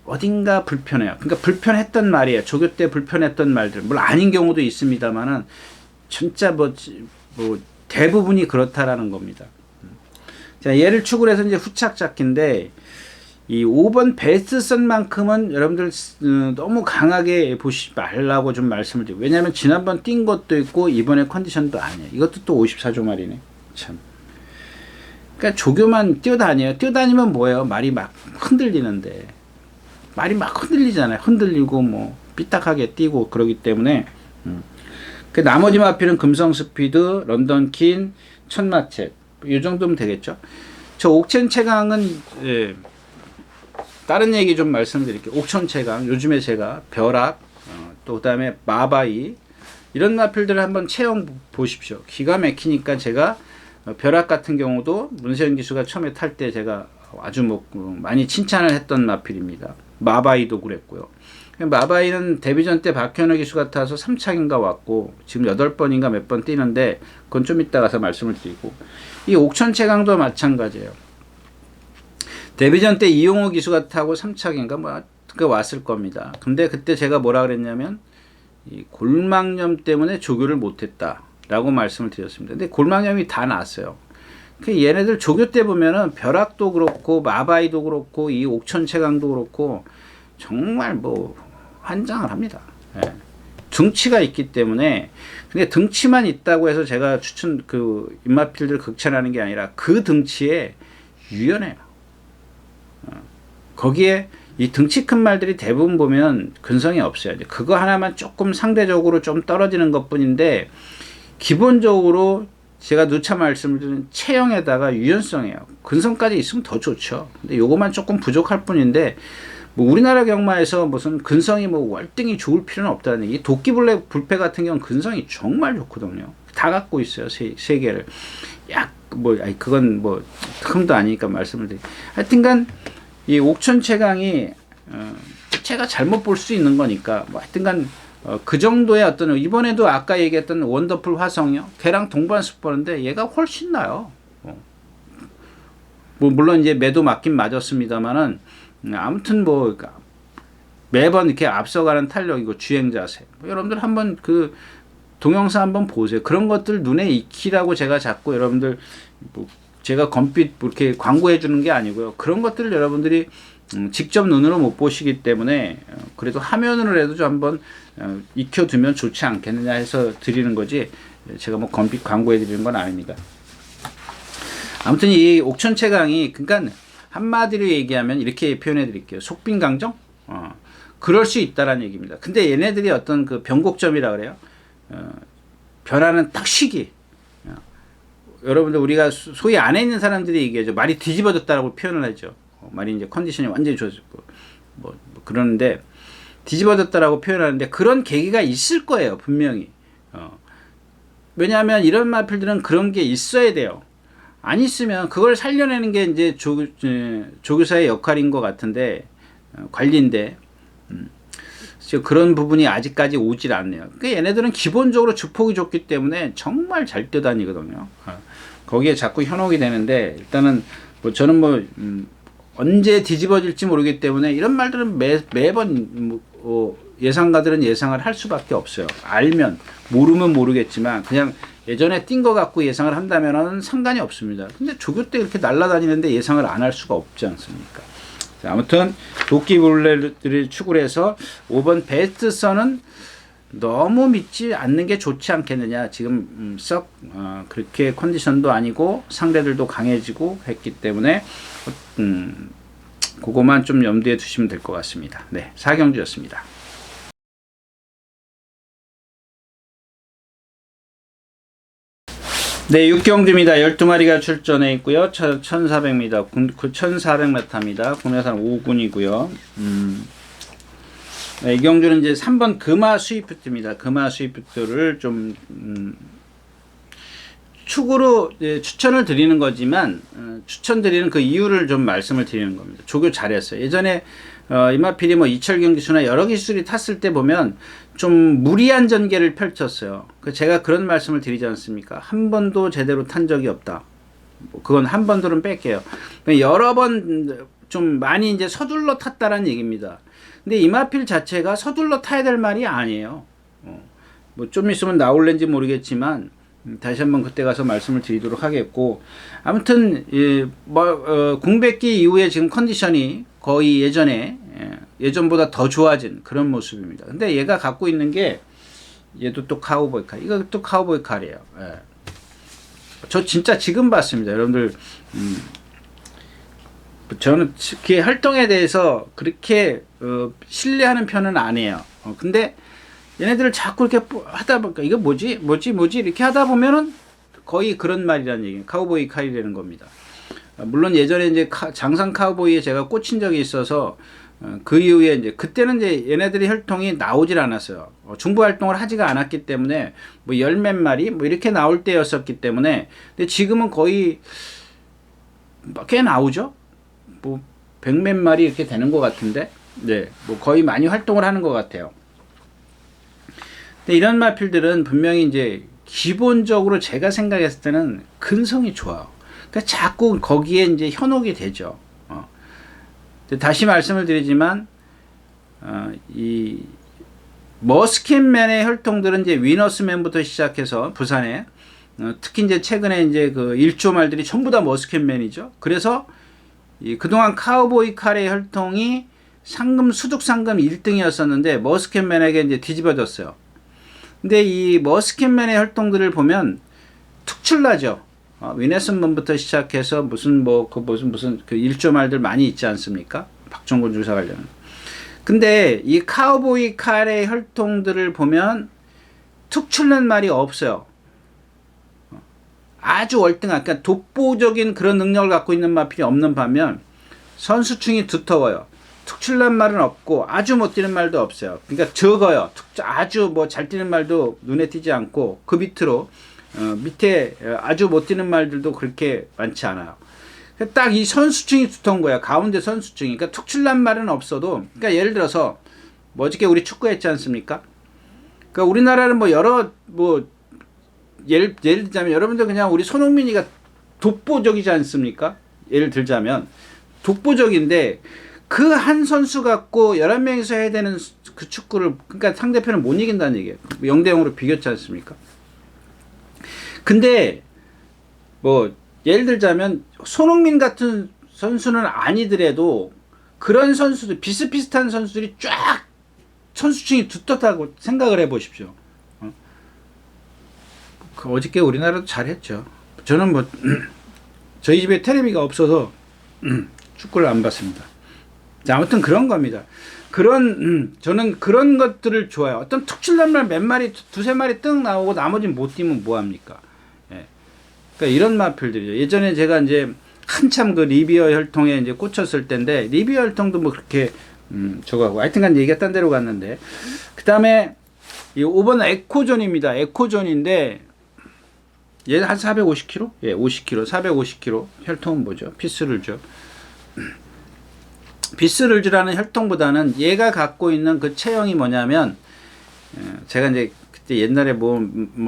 어딘가 불편해요. 그러니까 불편했던 말이에요. 조교 때 불편했던 말들. 물론 아닌 경우도 있습니다만은 진짜 뭐 뭐 대부분이 그렇다라는 겁니다. 자, 얘를 축을 해서 이제 후착 잡기인데 이 5번 베스트선만큼은 여러분들 너무 강하게 보시지 말라고 좀 말씀을 드리고, 왜냐하면 지난번 뛴 것도 있고 이번에 컨디션도 아니에요. 이것도 또 54조 말이네. 참. 그러니까 조교만 뛰어다녀요. 뛰어다니면 뭐예요? 말이 막 흔들리는데, 말이 막 흔들리잖아요. 흔들리고 뭐 삐딱하게 뛰고 그러기 때문에 그 나머지 마필은 금성 스피드, 런던 킨, 천마쳇 이 정도면 되겠죠. 저 옥천 채강은 예, 다른 얘기 좀 말씀드릴게요. 옥천 채강 요즘에 제가 벼락 또 그다음에 마바이 이런 마필들을 한번 체험 보십시오. 기가 막히니까 제가 벼락 같은 경우도 문세현 기수가 처음에 탈 때 제가 아주 뭐 많이 칭찬을 했던 마필입니다. 마바이도 그랬고요. 마바이는 데뷔전 때 박현우 기수가 타서 3착인가 왔고 지금 8번인가 몇 번 뛰는데 그건 좀 이따 가서 말씀을 드리고, 이 옥천 채강도 마찬가지예요. 데뷔전 때 이용호 기수가 타고 3착인가 뭐 그 왔을 겁니다. 근데 그때 제가 뭐라 그랬냐면 이 골막염 때문에 조교를 못했다 라고 말씀을 드렸습니다. 근데 골막염이 다 났어요. 그 얘네들 조교 때 보면은 벼락도 그렇고 마바이도 그렇고 이 옥천 채강도 그렇고 정말 뭐 환장을 합니다. 예. 등치가 있기 때문에. 근데 등치만 있다고 해서 제가 그 입마필들 극찬하는 게 아니라 그 등치에 유연해요. 거기에 이 등치 큰 말들이 대부분 보면 근성이 없어요. 그거 하나만 조금 상대적으로 좀 떨어지는 것 뿐인데, 기본적으로 제가 누차 말씀을 드린 체형에다가 유연성이에요. 근성까지 있으면 더 좋죠. 근데 요거만 조금 부족할 뿐인데, 뭐 우리나라 경마에서 무슨 근성이 뭐 월등히 좋을 필요는 없다는 얘기. 도끼불레 불패 같은 경우는 근성이 정말 좋거든요. 다 갖고 있어요. 세 개를. 그건 뭐 흠도 아니니까 말씀을 드릴게요. 하여튼간 이 옥천 채강이 제가 잘못 볼 수 있는 거니까 뭐 하여튼간 그 정도의 어떤, 이번에도 아까 얘기했던 원더풀 화성이요, 걔랑 동반수 보는데 얘가 훨씬 나요. 뭐 물론 이제 매도 맞긴 맞았습니다만은 아무튼 뭐 매번 이렇게 앞서가는 탄력이고 주행 자세, 뭐 여러분들 한번 그 동영상 한번 보세요. 그런 것들 눈에 익히라고 제가 자꾸 여러분들 뭐 제가 검빛 이렇게 광고해 주는 게 아니고요. 그런 것들을 여러분들이 직접 눈으로 못 보시기 때문에 그래도 화면으로라도 좀 한번 익혀두면 좋지 않겠느냐 해서 드리는 거지, 제가 뭐 검빛 광고해 드리는 건 아닙니다. 아무튼 이 옥천 채강이, 그러니까 한마디로 얘기하면 이렇게 표현해 드릴게요. 속빈강정? 그럴 수 있다라는 얘기입니다. 근데 얘네들이 어떤 그 변곡점이라 그래요. 변하는 딱 시기. 여러분들 우리가 소위 안에 있는 사람들이 얘기하죠. 말이 뒤집어졌다라고 표현을 하죠. 말이 이제 컨디션이 완전히 좋아졌고 뭐 그러는데 뒤집어졌다라고 표현하는데 그런 계기가 있을 거예요. 분명히. 왜냐하면 이런 마필들은 그런 게 있어야 돼요. 안 있으면 그걸 살려내는 게 이제 조교사의 역할인 것 같은데, 관리인데 그런 부분이 아직까지 오질 않네요. 그러니까 얘네들은 기본적으로 주폭이 좋기 때문에 정말 잘 뛰어다니거든요. 거기에 자꾸 현혹이 되는데, 일단은 뭐 저는 뭐 언제 뒤집어질지 모르기 때문에 이런 말들은 매번 예상가들은 예상을 할 수밖에 없어요. 알면, 모르면 모르겠지만 그냥 예전에 뛴 거 갖고 예상을 한다면은 상관이 없습니다. 근데 조교 때 이렇게 날아다니는데 예상을 안 할 수가 없지 않습니까? 자, 아무튼 도끼볼레를 축을 해서 5번 베스트선은 너무 믿지 않는 게 좋지 않겠느냐. 지금 썩 그렇게 컨디션도 아니고 상대들도 강해지고 했기 때문에 그거만 좀 염두에 두시면 될 것 같습니다. 네, 4경주였습니다. 네, 6경주입니다. 12마리가 출전해 있고요. 1400m, 9400m입니다. 국내산 5군이고요. 네, 이 경주는 이제 3번 금화 스위프트입니다. 금화 스위프트를 좀 축으로 추천을 드리는 거지만 추천드리는 그 이유를 좀 말씀을 드리는 겁니다. 조교 잘했어요. 예전에 이마필이 뭐 이철경 기수나 여러 기수들이 탔을 때 보면 좀 무리한 전개를 펼쳤어요. 제가 그런 말씀을 드리지 않습니까? 한 번도 제대로 탄 적이 없다. 그건 한 번도는 뺄게요. 여러 번 좀 많이 이제 서둘러 탔다라는 얘기입니다. 근데 이마필 자체가 서둘러 타야 될 말이 아니에요. 뭐 좀 있으면 나올는지 모르겠지만 다시 한번 그때 가서 말씀을 드리도록 하겠고, 아무튼 공백기 이후에 지금 컨디션이 거의 예전보다 더 좋아진 그런 모습입니다. 근데 얘가 갖고 있는 게, 얘도 또 카우보이 칼, 이거 또 카우보이 칼이에요. 예. 저 진짜 지금 봤습니다, 여러분들. 저는 그의 활동에 대해서 그렇게 신뢰하는 편은 아니에요. 근데 얘네들을 자꾸 이렇게 하다 보니까 이거 뭐지 이렇게 하다 보면은 거의 그런 말이라는 얘기예요. 카우보이 칼이라는 겁니다. 물론 예전에 이제 장상 카우보이에 제가 꽂힌 적이 있어서 그 이후에 이제 그때는 이제 얘네들이 혈통이 나오질 않았어요. 중부 활동을 하지가 않았기 때문에 뭐 열 몇 마리 뭐 이렇게 나올 때였었기 때문에. 근데 지금은 거의 꽤 나오죠. 뭐 백 몇 마리 이렇게 되는 것 같은데, 네, 뭐 거의 많이 활동을 하는 것 같아요. 근데 이런 마필들은 분명히 이제 기본적으로 제가 생각했을 때는 근성이 좋아요. 그러니까 자꾸 거기에 이제 현혹이 되죠. 다시 말씀을 드리지만, 이 머스킷맨의 혈통들은 이제 위너스맨부터 시작해서 부산에, 특히 이제 최근에 이제 그 일조 말들이 전부 다 머스킷맨이죠. 그래서 그동안 카우보이 칼의 혈통이 수둑 상금 1등이었었는데 머스킷맨에게 이제 뒤집어졌어요. 근데 이 머스킷맨의 활동들을 보면 특출나죠. 위네슨문부터 시작해서 무슨 그 일조 말들 많이 있지 않습니까? 박정권 주사 관련. 근데 이 카우보이 칼의 혈통들을 보면 특출난 말이 없어요. 아주 월등한, 그러니까 독보적인 그런 능력을 갖고 있는 마필이 없는 반면 선수층이 두터워요. 특출난 말은 없고 아주 못 뛰는 말도 없어요. 그러니까 적어요. 아주 뭐 잘 뛰는 말도 눈에 띄지 않고 그 밑으로 밑에 아주 못 뛰는 말들도 그렇게 많지 않아요. 딱 이 선수층이 두터운 거야. 가운데 선수층이. 그러니까 특출난 말은 없어도, 그러니까 예를 들어서 뭐 어저께 우리 축구 했지 않습니까? 그러니까 우리나라는 예를 들자면 여러분들 그냥 우리 손흥민이가 독보적이지 않습니까? 예를 들자면 독보적인데 그 한 선수 갖고 11명이서 해야 되는 그 축구를, 그러니까 상대편은 못 이긴다는 얘기예요. 0대 0으로 비겼지 않습니까? 근데 뭐 예를 들자면 손흥민 같은 선수는 아니더라도 그런 선수들, 비슷비슷한 선수들이 쫙 선수층이 두텁다고 생각을 해 보십시오. 어저께 우리나라도 잘했죠. 저는 뭐 저희 집에 텔레비가 없어서 축구를 안 봤습니다. 자, 아무튼 그런 겁니다. 저는 그런 것들을 좋아해요. 어떤 특출난 말 몇 마리, 두세 마리 뜩 나오고 나머지는 못 뛰면 뭐합니까? 예. 그러니까 이런 마필들이죠. 예전에 제가 이제 한참 그 리비어 혈통에 이제 꽂혔을 때인데, 리비어 혈통도 뭐 그렇게, 저거하고. 하여튼간 얘기가 딴 데로 갔는데, 그 다음에 이 5번 에코존입니다. 에코존인데, 얘 한 450kg? 예, 50kg, 450kg. 혈통은 뭐죠? 피스를죠. 비스를즈라는 혈통보다는 얘가 갖고 있는 그 체형이 뭐냐면, 제가 이제 그때 옛날에 뭐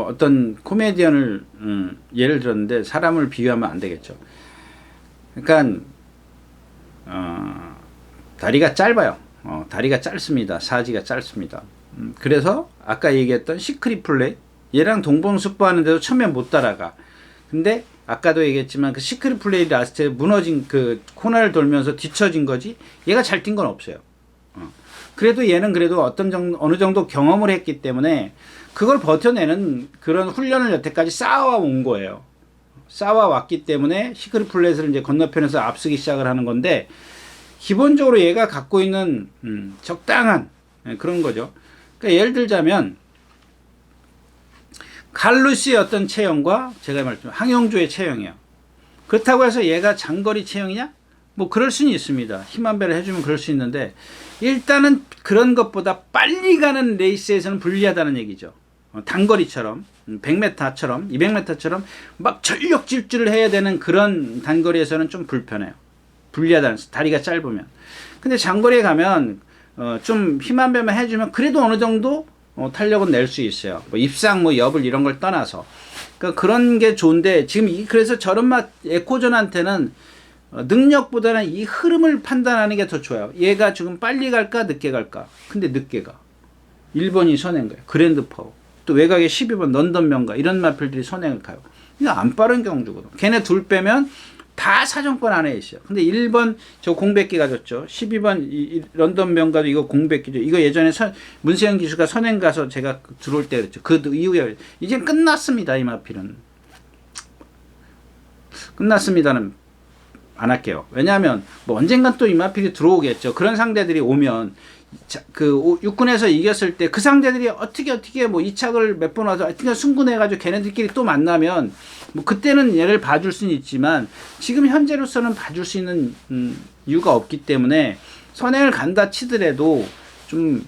어떤 코미디언을 예를 들었는데 사람을 비유하면 안 되겠죠. 그러니까 다리가 짧아요. 다리가 짧습니다. 사지가 짧습니다. 그래서 아까 얘기했던 시크릿플레이, 얘랑 동봉숙보하는데도 처음에 못 따라가. 근데 아까도 얘기했지만 그 시크릿 플레이 라스트에 무너진 그 코너를 돌면서 뒤처진 거지, 얘가 잘 뛴 건 없어요. 그래도 얘는 그래도 어느 정도 경험을 했기 때문에 그걸 버텨내는 그런 훈련을 여태까지 쌓아온 거예요. 쌓아왔기 때문에 시크릿 플레이를 이제 건너편에서 앞서기 시작을 하는 건데, 기본적으로 얘가 갖고 있는 적당한 그런 거죠. 그러니까 예를 들자면 칼루시의 어떤 체형과 제가 말했던 항영주의 체형이에요. 그렇다고 해서 얘가 장거리 체형이냐? 뭐 그럴 수는 있습니다. 힘한 배를 해주면 그럴 수 있는데, 일단은 그런 것보다 빨리 가는 레이스에서는 불리하다는 얘기죠. 단거리처럼 100m처럼 200m처럼 막 전력 질주를 해야 되는 그런 단거리에서는 좀 불편해요. 불리하다는, 다리가 짧으면. 근데 장거리에 가면 좀 힘한 배만 해주면 그래도 어느 정도 탄력은 낼 수 있어요. 뭐 입상, 뭐 여불 이런 걸 떠나서. 그러니까 그런 게 좋은데, 지금 그래서 저런 에코존한테는 능력보다는 이 흐름을 판단하는 게 더 좋아요. 얘가 지금 빨리 갈까 늦게 갈까? 근데 늦게 가. 1번이 선행 거예요. 그랜드 파워. 또 외곽에 12번 런던 명가 이런 마필들이 선행을 가요. 이거 안 빠른 경주거든. 걔네 둘 빼면 다 사정권 안에 있어요. 근데 1번 저 공백기 가졌죠. 12번 이 런던 명가도 이거 공백기죠. 이거 예전에 문세영 기수가 선행 가서 제가 들어올 때 그랬죠. 그 이후에 이제 끝났습니다. 이 마필은. 끝났습니다는 안 할게요. 왜냐하면 뭐 언젠간 또 이 마필이 들어오겠죠. 그런 상대들이 오면 그 육군에서 이겼을 때 그 상대들이 어떻게 뭐 이착을 몇 번 와서 어떻게 승군해가지고 걔네들끼리 또 만나면 뭐 그때는 얘를 봐줄 수는 있지만 지금 현재로서는 봐줄 수 있는 이유가 없기 때문에 선행을 간다 치더라도 좀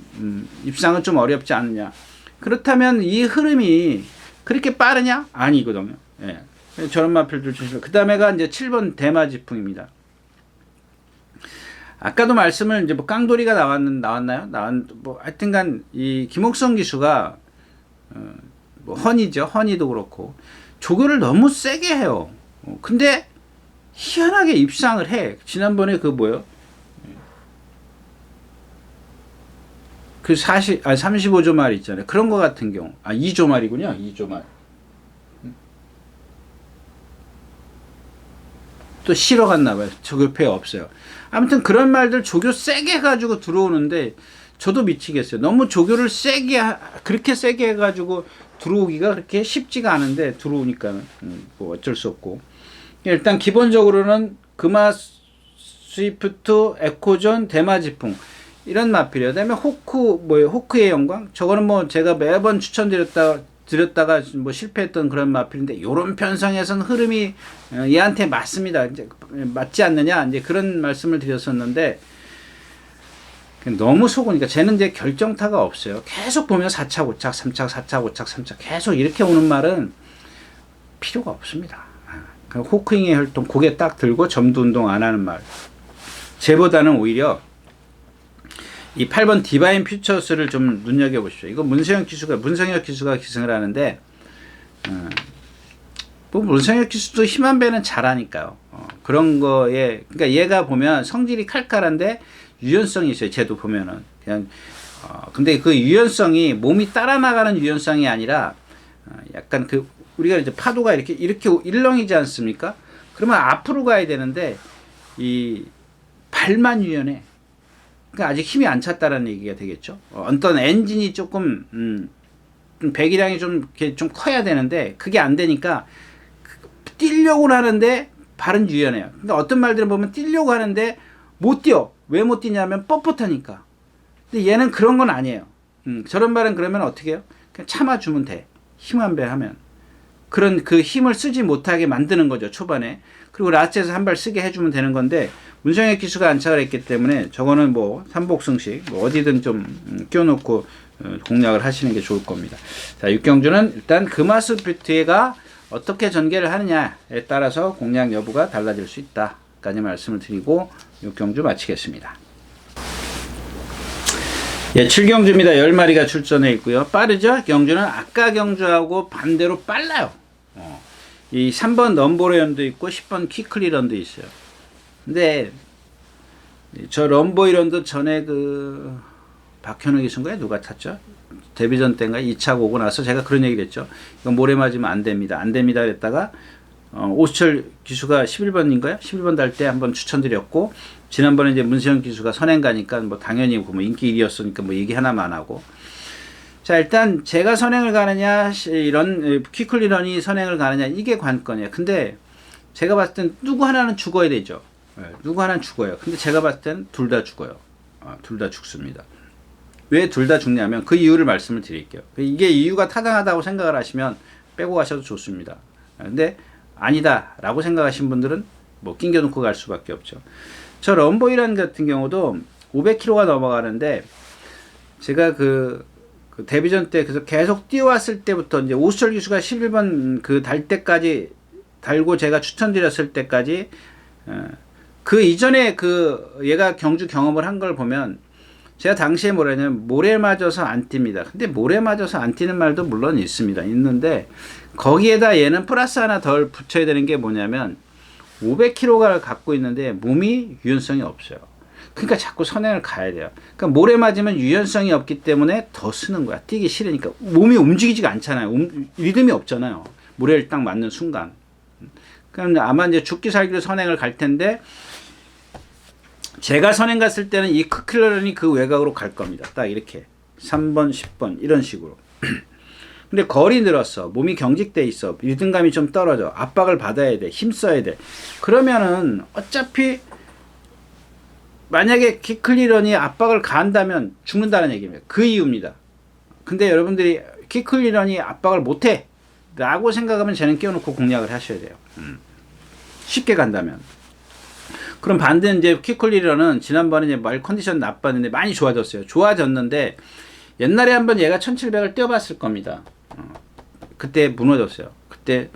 입상은 좀 어렵지 않느냐. 그렇다면 이 흐름이 그렇게 빠르냐? 아니거든요. 예. 저런 마필들 조심해. 그 다음에가 이제 7번 대마지풍입니다. 아까도 말씀을 이제 뭐 깡돌이가 나왔나요? 뭐 하여튼간 이 김옥성 기수가 뭐 허니도 그렇고 조교를 너무 세게 해요. 근데 희한하게 입상을 해. 지난번에 그 뭐요? 그 35조 말 있잖아요. 그런 거 같은 경우. 2조 말이군요. 2조 말. 또 쉬러 갔나 봐요. 조교패 없어요. 아무튼 그런 말들 조교 세게 해가지고 들어오는데 저도 미치겠어요. 너무 조교를 그렇게 세게 해가지고 들어오기가 그렇게 쉽지가 않은데 들어오니까는 뭐 어쩔 수 없고. 일단 기본적으로는 금화 스위프트 에코존 대마지풍 이런 마필이에요. 그다음에 호크의 영광. 저거는 뭐 제가 매번 드렸다가 뭐 실패했던 그런 마필인데 요런 편성에서는 흐름이 얘한테 맞습니다. 이제 맞지 않느냐 이제 그런 말씀을 드렸었는데 너무 속으니까 쟤는 이제 결정타가 없어요. 계속 보면 4차 5착 3착 4차 5착 3착 계속 이렇게 오는 말은 필요가 없습니다. 호크잉의 혈통 고개 딱 들고 점도 운동 안 하는 말. 쟤보다는 오히려 이 8번 디바인 퓨처스를 좀 눈여겨보십시오. 이거 문성혁 기수가 기승을 하는데, 뭐 문성혁 기수도 힘한 배는 잘하니까요. 그런 거에, 그러니까 얘가 보면 성질이 칼칼한데 유연성이 있어요. 쟤도 보면은. 그냥, 근데 그 유연성이 몸이 따라 나가는 유연성이 아니라, 약간 우리가 이제 파도가 이렇게 일렁이지 않습니까? 그러면 앞으로 가야 되는데, 이 발만 유연해. 그러니까 아직 힘이 안 찼다라는 얘기가 되겠죠. 어떤 엔진이 조금 배기량이 좀 커야 되는데 그게 안 되니까 뛰려고 하는데 발은 유연해요. 근데 어떤 말들은 보면 뛰려고 하는데 못 뛰어. 왜 못 뛰냐면 뻣뻣하니까. 근데 얘는 그런 건 아니에요. 저런 말은 그러면 어떻게 해요? 그냥 참아주면 돼. 힘 한 배 하면. 그런 그 힘을 쓰지 못하게 만드는 거죠. 초반에. 그리고 라스트에서 한 발 쓰게 해주면 되는 건데 문성혁 기수가 안착을 했기 때문에 저거는 뭐 삼복승식 뭐 어디든 좀 끼워놓고 공략을 하시는 게 좋을 겁니다. 자, 육경주는 일단 금화스피트가 어떻게 전개를 하느냐에 따라서 공략 여부가 달라질 수 있다까지 말씀을 드리고 육경주 마치겠습니다. 예, 7경주입니다. 10마리가 출전해 있고요. 빠르죠? 경주는 아까 경주하고 반대로 빨라요. 이 3번 럼보레런도 있고 10번 퀴클리런도 있어요. 근데 저 럼보이런도 전에 그 박현우 기수인가요? 누가 탔죠? 데뷔전 때인가 2차 오고 나서 제가 그런 얘기를 했죠. 이거 모래 맞으면 안 됩니다. 안 됩니다. 그랬다가 오수철 기수가 11번인가요? 11번 달 때 한번 추천드렸고 지난번에 이제 문세영 기수가 선행 가니까 뭐 당연히 뭐 인기 1위였으니까 뭐 얘기 하나만 안 하고. 자, 일단 제가 선행을 가느냐 이런 퀴클리런이 선행을 가느냐 이게 관건이에요. 근데 제가 봤을 땐 누구 하나는 죽어야 되죠. 누구 하나는 죽어요. 근데 제가 봤을 땐 둘 다 죽어요. 둘 다 죽습니다. 왜 둘 다 죽냐면 그 이유를 말씀을 드릴게요. 이게 이유가 타당하다고 생각을 하시면 빼고 가셔도 좋습니다. 근데 아니다 라고 생각하신 분들은 뭐 낑겨놓고 갈 수밖에 없죠. 저 럼보이란 같은 경우도 500km가 넘어가는데 제가 그 데뷔전 때 그래서 계속 뛰어왔을 때부터 이제 오수철 기수가 11번 그 달 때까지 달고 제가 추천드렸을 때까지 그 이전에 그 얘가 경주 경험을 한 걸 보면 제가 당시에 뭐라냐면 모래 맞아서 안 뜁니다. 근데 모래 맞아서 안 뛰는 말도 물론 있는데 거기에다 얘는 플러스 하나 덜 붙여야 되는 게 뭐냐면 500kg를 갖고 있는데 몸이 유연성이 없어요. 그러니까 자꾸 선행을 가야 돼요. 그러니까 모래 맞으면 유연성이 없기 때문에 더 쓰는 거야. 뛰기 싫으니까. 몸이 움직이지가 않잖아요. 리듬이 없잖아요. 모래를 딱 맞는 순간. 그럼 아마 이제 죽기 살기로 선행을 갈 텐데, 제가 선행 갔을 때는 이 키클리런이 그 외곽으로 갈 겁니다. 딱 이렇게 3번, 10번 이런 식으로. 근데 거리 늘었어. 몸이 경직돼 있어. 리듬감이 좀 떨어져. 압박을 받아야 돼. 힘써야 돼. 그러면은 어차피 만약에 키클리런이 압박을 가한다면 죽는다는 얘기입니다. 그 이유입니다. 근데 여러분들이 키클리런이 압박을 못해 라고 생각하면 쟤는 끼워놓고 공략을 하셔야 돼요. 쉽게 간다면. 그럼 반대는 이제 키클리런은 지난번에 이제 말 컨디션 나빴는데 많이 좋아졌어요. 좋아졌는데 옛날에 한번 얘가 1700을 뛰어봤을 겁니다. 그때 무너졌어요. 그때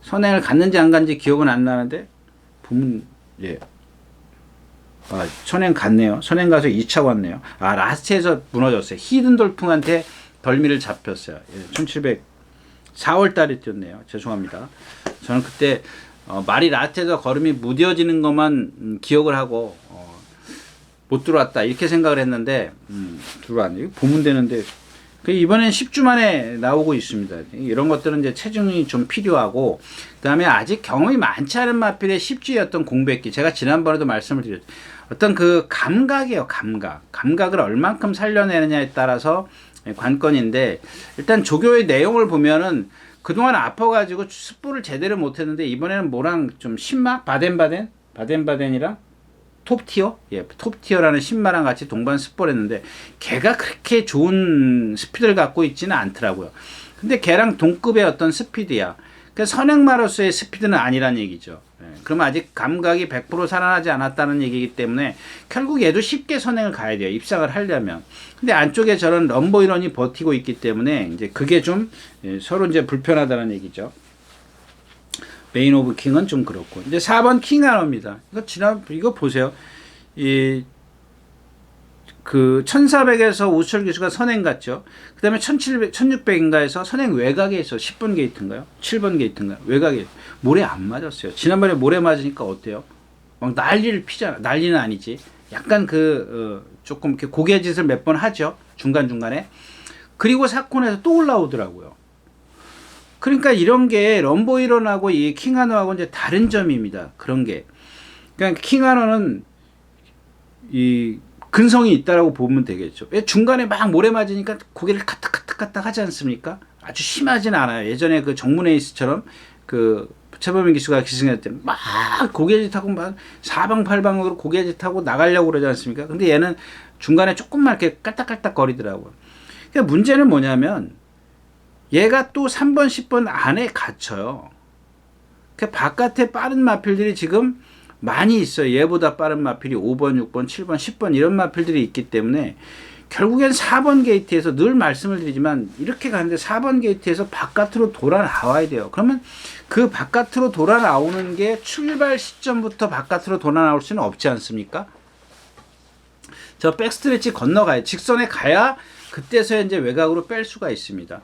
선행을 갔는지 안 갔는지 기억은 안 나는데 보면 예. 아, 선행 갔네요. 선행 가서 2차 왔네요. 아, 라스트에서 무너졌어요. 히든 돌풍한테 덜미를 잡혔어요. 예, 1700 4월 달에 뛰었네요. 죄송합니다. 저는 그때 말이 라스트에서 걸음이 무뎌지는 것만 기억을 하고 못 들어왔다 이렇게 생각을 했는데 들어왔네요. 보면 되는데 이번엔 10주 만에 나오고 있습니다. 이런 것들은 이제 체중이 좀 필요하고, 그 다음에 아직 경험이 많지 않은 마필의 10주의 공백기. 제가 지난번에도 말씀을 드렸죠. 어떤 그 감각이에요, 감각. 감각을 얼만큼 살려내느냐에 따라서 관건인데, 일단 조교의 내용을 보면은 그동안 아파가지고 습부를 제대로 못했는데, 이번에는 뭐랑 좀 신마? 바덴바덴이랑 톱티어? 예, 톱티어라는 신마랑 같이 동반 습보를 했는데 걔가 그렇게 좋은 스피드를 갖고 있지는 않더라고요. 근데 걔랑 동급의 어떤 스피드야. 그러니까 선행마로서의 스피드는 아니란 얘기죠. 예, 그럼 아직 감각이 100% 살아나지 않았다는 얘기이기 때문에 결국 얘도 쉽게 선행을 가야 돼요. 입상을 하려면. 근데 안쪽에 저런 럼보이런이 버티고 있기 때문에 이제 그게 좀 서로 이제 불편하다는 얘기죠. 메인 오브 킹은 좀 그렇고. 이제 4번 킹하너입니다. 이거 보세요. 그 1400에서 우철 기수가 선행 갔죠. 그 다음에 1600인가에서 선행 외곽에 있어. 10번 게이트인가요? 7번 게이트인가요? 외곽에. 모래 안 맞았어요. 지난번에 모래 맞으니까 어때요? 막 난리를 피잖아. 난리는 아니지. 약간 조금 이렇게 고개짓을 몇 번 하죠. 중간중간에. 그리고 사콘에서 또 올라오더라고요. 그러니까 이런 게 럼보이런하고 이 킹하너하고 이제 다른 점입니다. 그런 게. 그러니까 킹하너는 이 근성이 있다라고 보면 되겠죠. 왜 중간에 막 모래 맞으니까 고개를 카탁카탁 하지 않습니까? 아주 심하지는 않아요. 예전에 그 정문에이스처럼 그 최범민 기수가 기승할 때 막 고개짓하고 막 사방팔방으로 고개짓하고 나가려고 그러지 않습니까? 근데 얘는 중간에 조금만 이렇게 깔딱깔딱 거리더라고요. 그러니까 문제는 뭐냐면 얘가 또 3번, 10번 안에 갇혀요. 그 바깥에 빠른 마필들이 지금 많이 있어요. 얘보다 빠른 마필이 5번, 6번, 7번, 10번 이런 마필들이 있기 때문에 결국엔 4번 게이트에서 늘 말씀을 드리지만 이렇게 가는데 4번 게이트에서 바깥으로 돌아 나와야 돼요. 그러면 그 바깥으로 돌아 나오는 게 출발 시점부터 바깥으로 돌아 나올 수는 없지 않습니까? 저 백스트레치 건너가야 직선에 가야 그때서야 이제 외곽으로 뺄 수가 있습니다.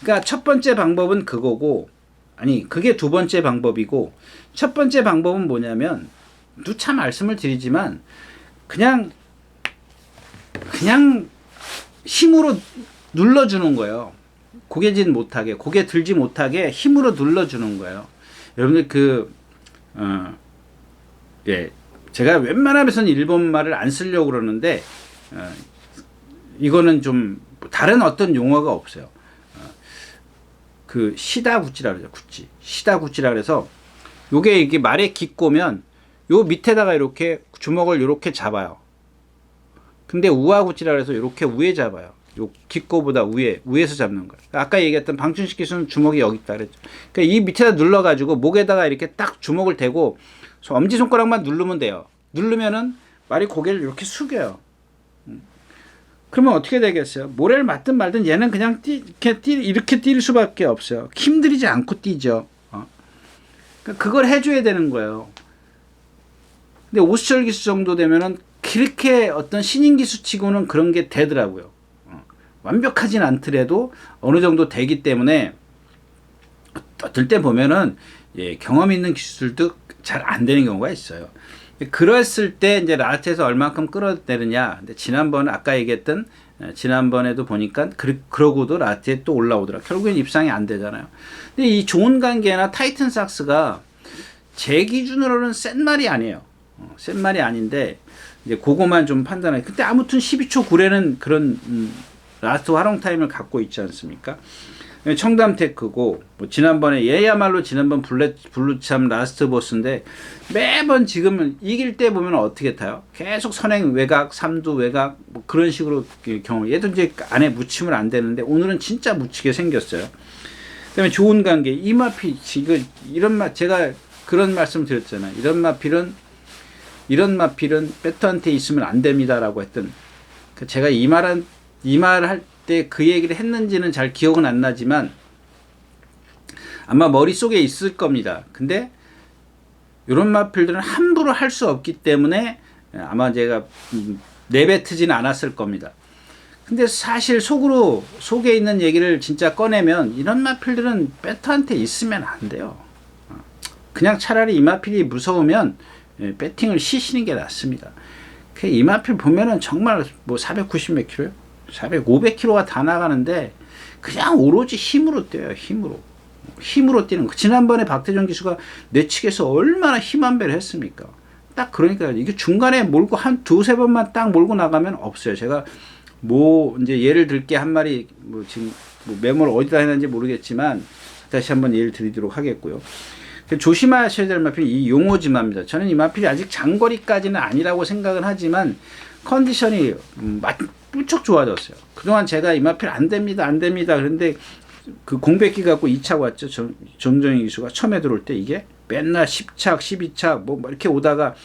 그러니까 첫 번째 방법은 그거고, 아니 그게 두 번째 방법이고, 첫 번째 방법은 뭐냐면 누차 말씀을 드리지만 그냥 힘으로 눌러주는 거예요. 고개짓 못하게, 고개 들지 못하게 힘으로 눌러주는 거예요. 여러분들 예, 제가 웬만하면서는 일본말을 안 쓰려고 그러는데 이거는 좀 다른 어떤 용어가 없어요. 그 시다구찌라 그러죠. 구찌. 시다구찌라 그래서 요게 이게 말에 기꼬면 요 밑에다가 이렇게 주먹을 이렇게 잡아요. 근데 우아구찌라 그래서 이렇게 위에 잡아요. 요 기꼬보다 위에서 잡는 거예요. 아까 얘기했던 방춘식 기수는 주먹이 여기 있다 그랬죠. 그러니까 이 밑에다 눌러가지고 목에다가 이렇게 딱 주먹을 대고 엄지손가락만 누르면 돼요. 누르면은 말이 고개를 이렇게 숙여요. 그러면 어떻게 되겠어요? 모래를 맞든 말든 얘는 그냥 이렇게 뛸 수밖에 없어요. 힘들이지 않고 뛰죠. 그러니까 그걸 해줘야 되는 거예요. 근데 오수철 기수 정도 되면은 그렇게 어떤 신인 기수치고는 그런 게 되더라고요. 완벽하진 않더라도 어느 정도 되기 때문에 어떨 때 보면은 예, 경험 있는 기술도 잘 안 되는 경우가 있어요. 그랬을 때 이제 라스트에서 얼만큼 끌어내느냐. 근데 지난번 아까 얘기했던 지난번에도 보니까 그러고도 라스트에 또 올라오더라. 결국엔 입상이 안 되잖아요. 근데 이 좋은 관계나 타이튼삭스가 제 기준으로는 센 말이 아니에요. 센 말이 아닌데 이제 그거만 좀 판단해. 근데 아무튼 12초 9레는 그런 라스트 활용 타임을 갖고 있지 않습니까? 청담테크고 뭐 지난번에 얘야말로 지난번 블루참 라스트 보스인데 매번 지금은 이길 때 보면 어떻게 타요? 계속 선행 외곽 3두 외곽 뭐 그런 식으로 경험. 얘도 이제 안에 묻히면 안 되는데 오늘은 진짜 묻히게 생겼어요. 그다음에 좋은 관계 이마필 지금 이런 맛 제가 그런 말씀 드렸잖아요. 이런 마필은 배터한테 있으면 안 됩니다라고 했던 제가 이 말을 할 때 그 얘기를 했는지는 잘 기억은 안 나지만 아마 머릿속에 있을 겁니다. 근데 이런 마필들은 함부로 할 수 없기 때문에 아마 제가 내뱉지는 않았을 겁니다. 근데 사실 속에 있는 얘기를 진짜 꺼내면 이런 마필들은 배터한테 있으면 안 돼요. 그냥 차라리 이 마필이 무서우면 배팅을 쉬시는 게 낫습니다. 이 마필 보면은 정말 뭐 490 몇 킬로요? 500kg가 다 나가는데 그냥 오로지 힘으로 뛰어요. 힘으로 뛰는 거. 지난번에 박태종 기수가 내측에서 얼마나 힘 한 배를 했습니까? 딱 그러니까 이게 중간에 몰고 한 두세 번만 딱 몰고 나가면 없어요. 제가 뭐 이제 예를 들게 한 마리 뭐 지금 뭐 메모를 어디다 했는지 모르겠지만 다시 한번 예를 드리도록 하겠고요. 조심하셔야 될 마필이 이 용오지마입니다. 저는 이 마필이 아직 장거리까지는 아니라고 생각은 하지만 컨디션이 무척 좋아졌어요. 그동안 제가 이 마필 안 됩니다. 그런데 그 공백기 갖고 2차 왔죠. 정정희 기수가 처음에 들어올 때 이게 맨날 10착, 12착 뭐 이렇게 오다가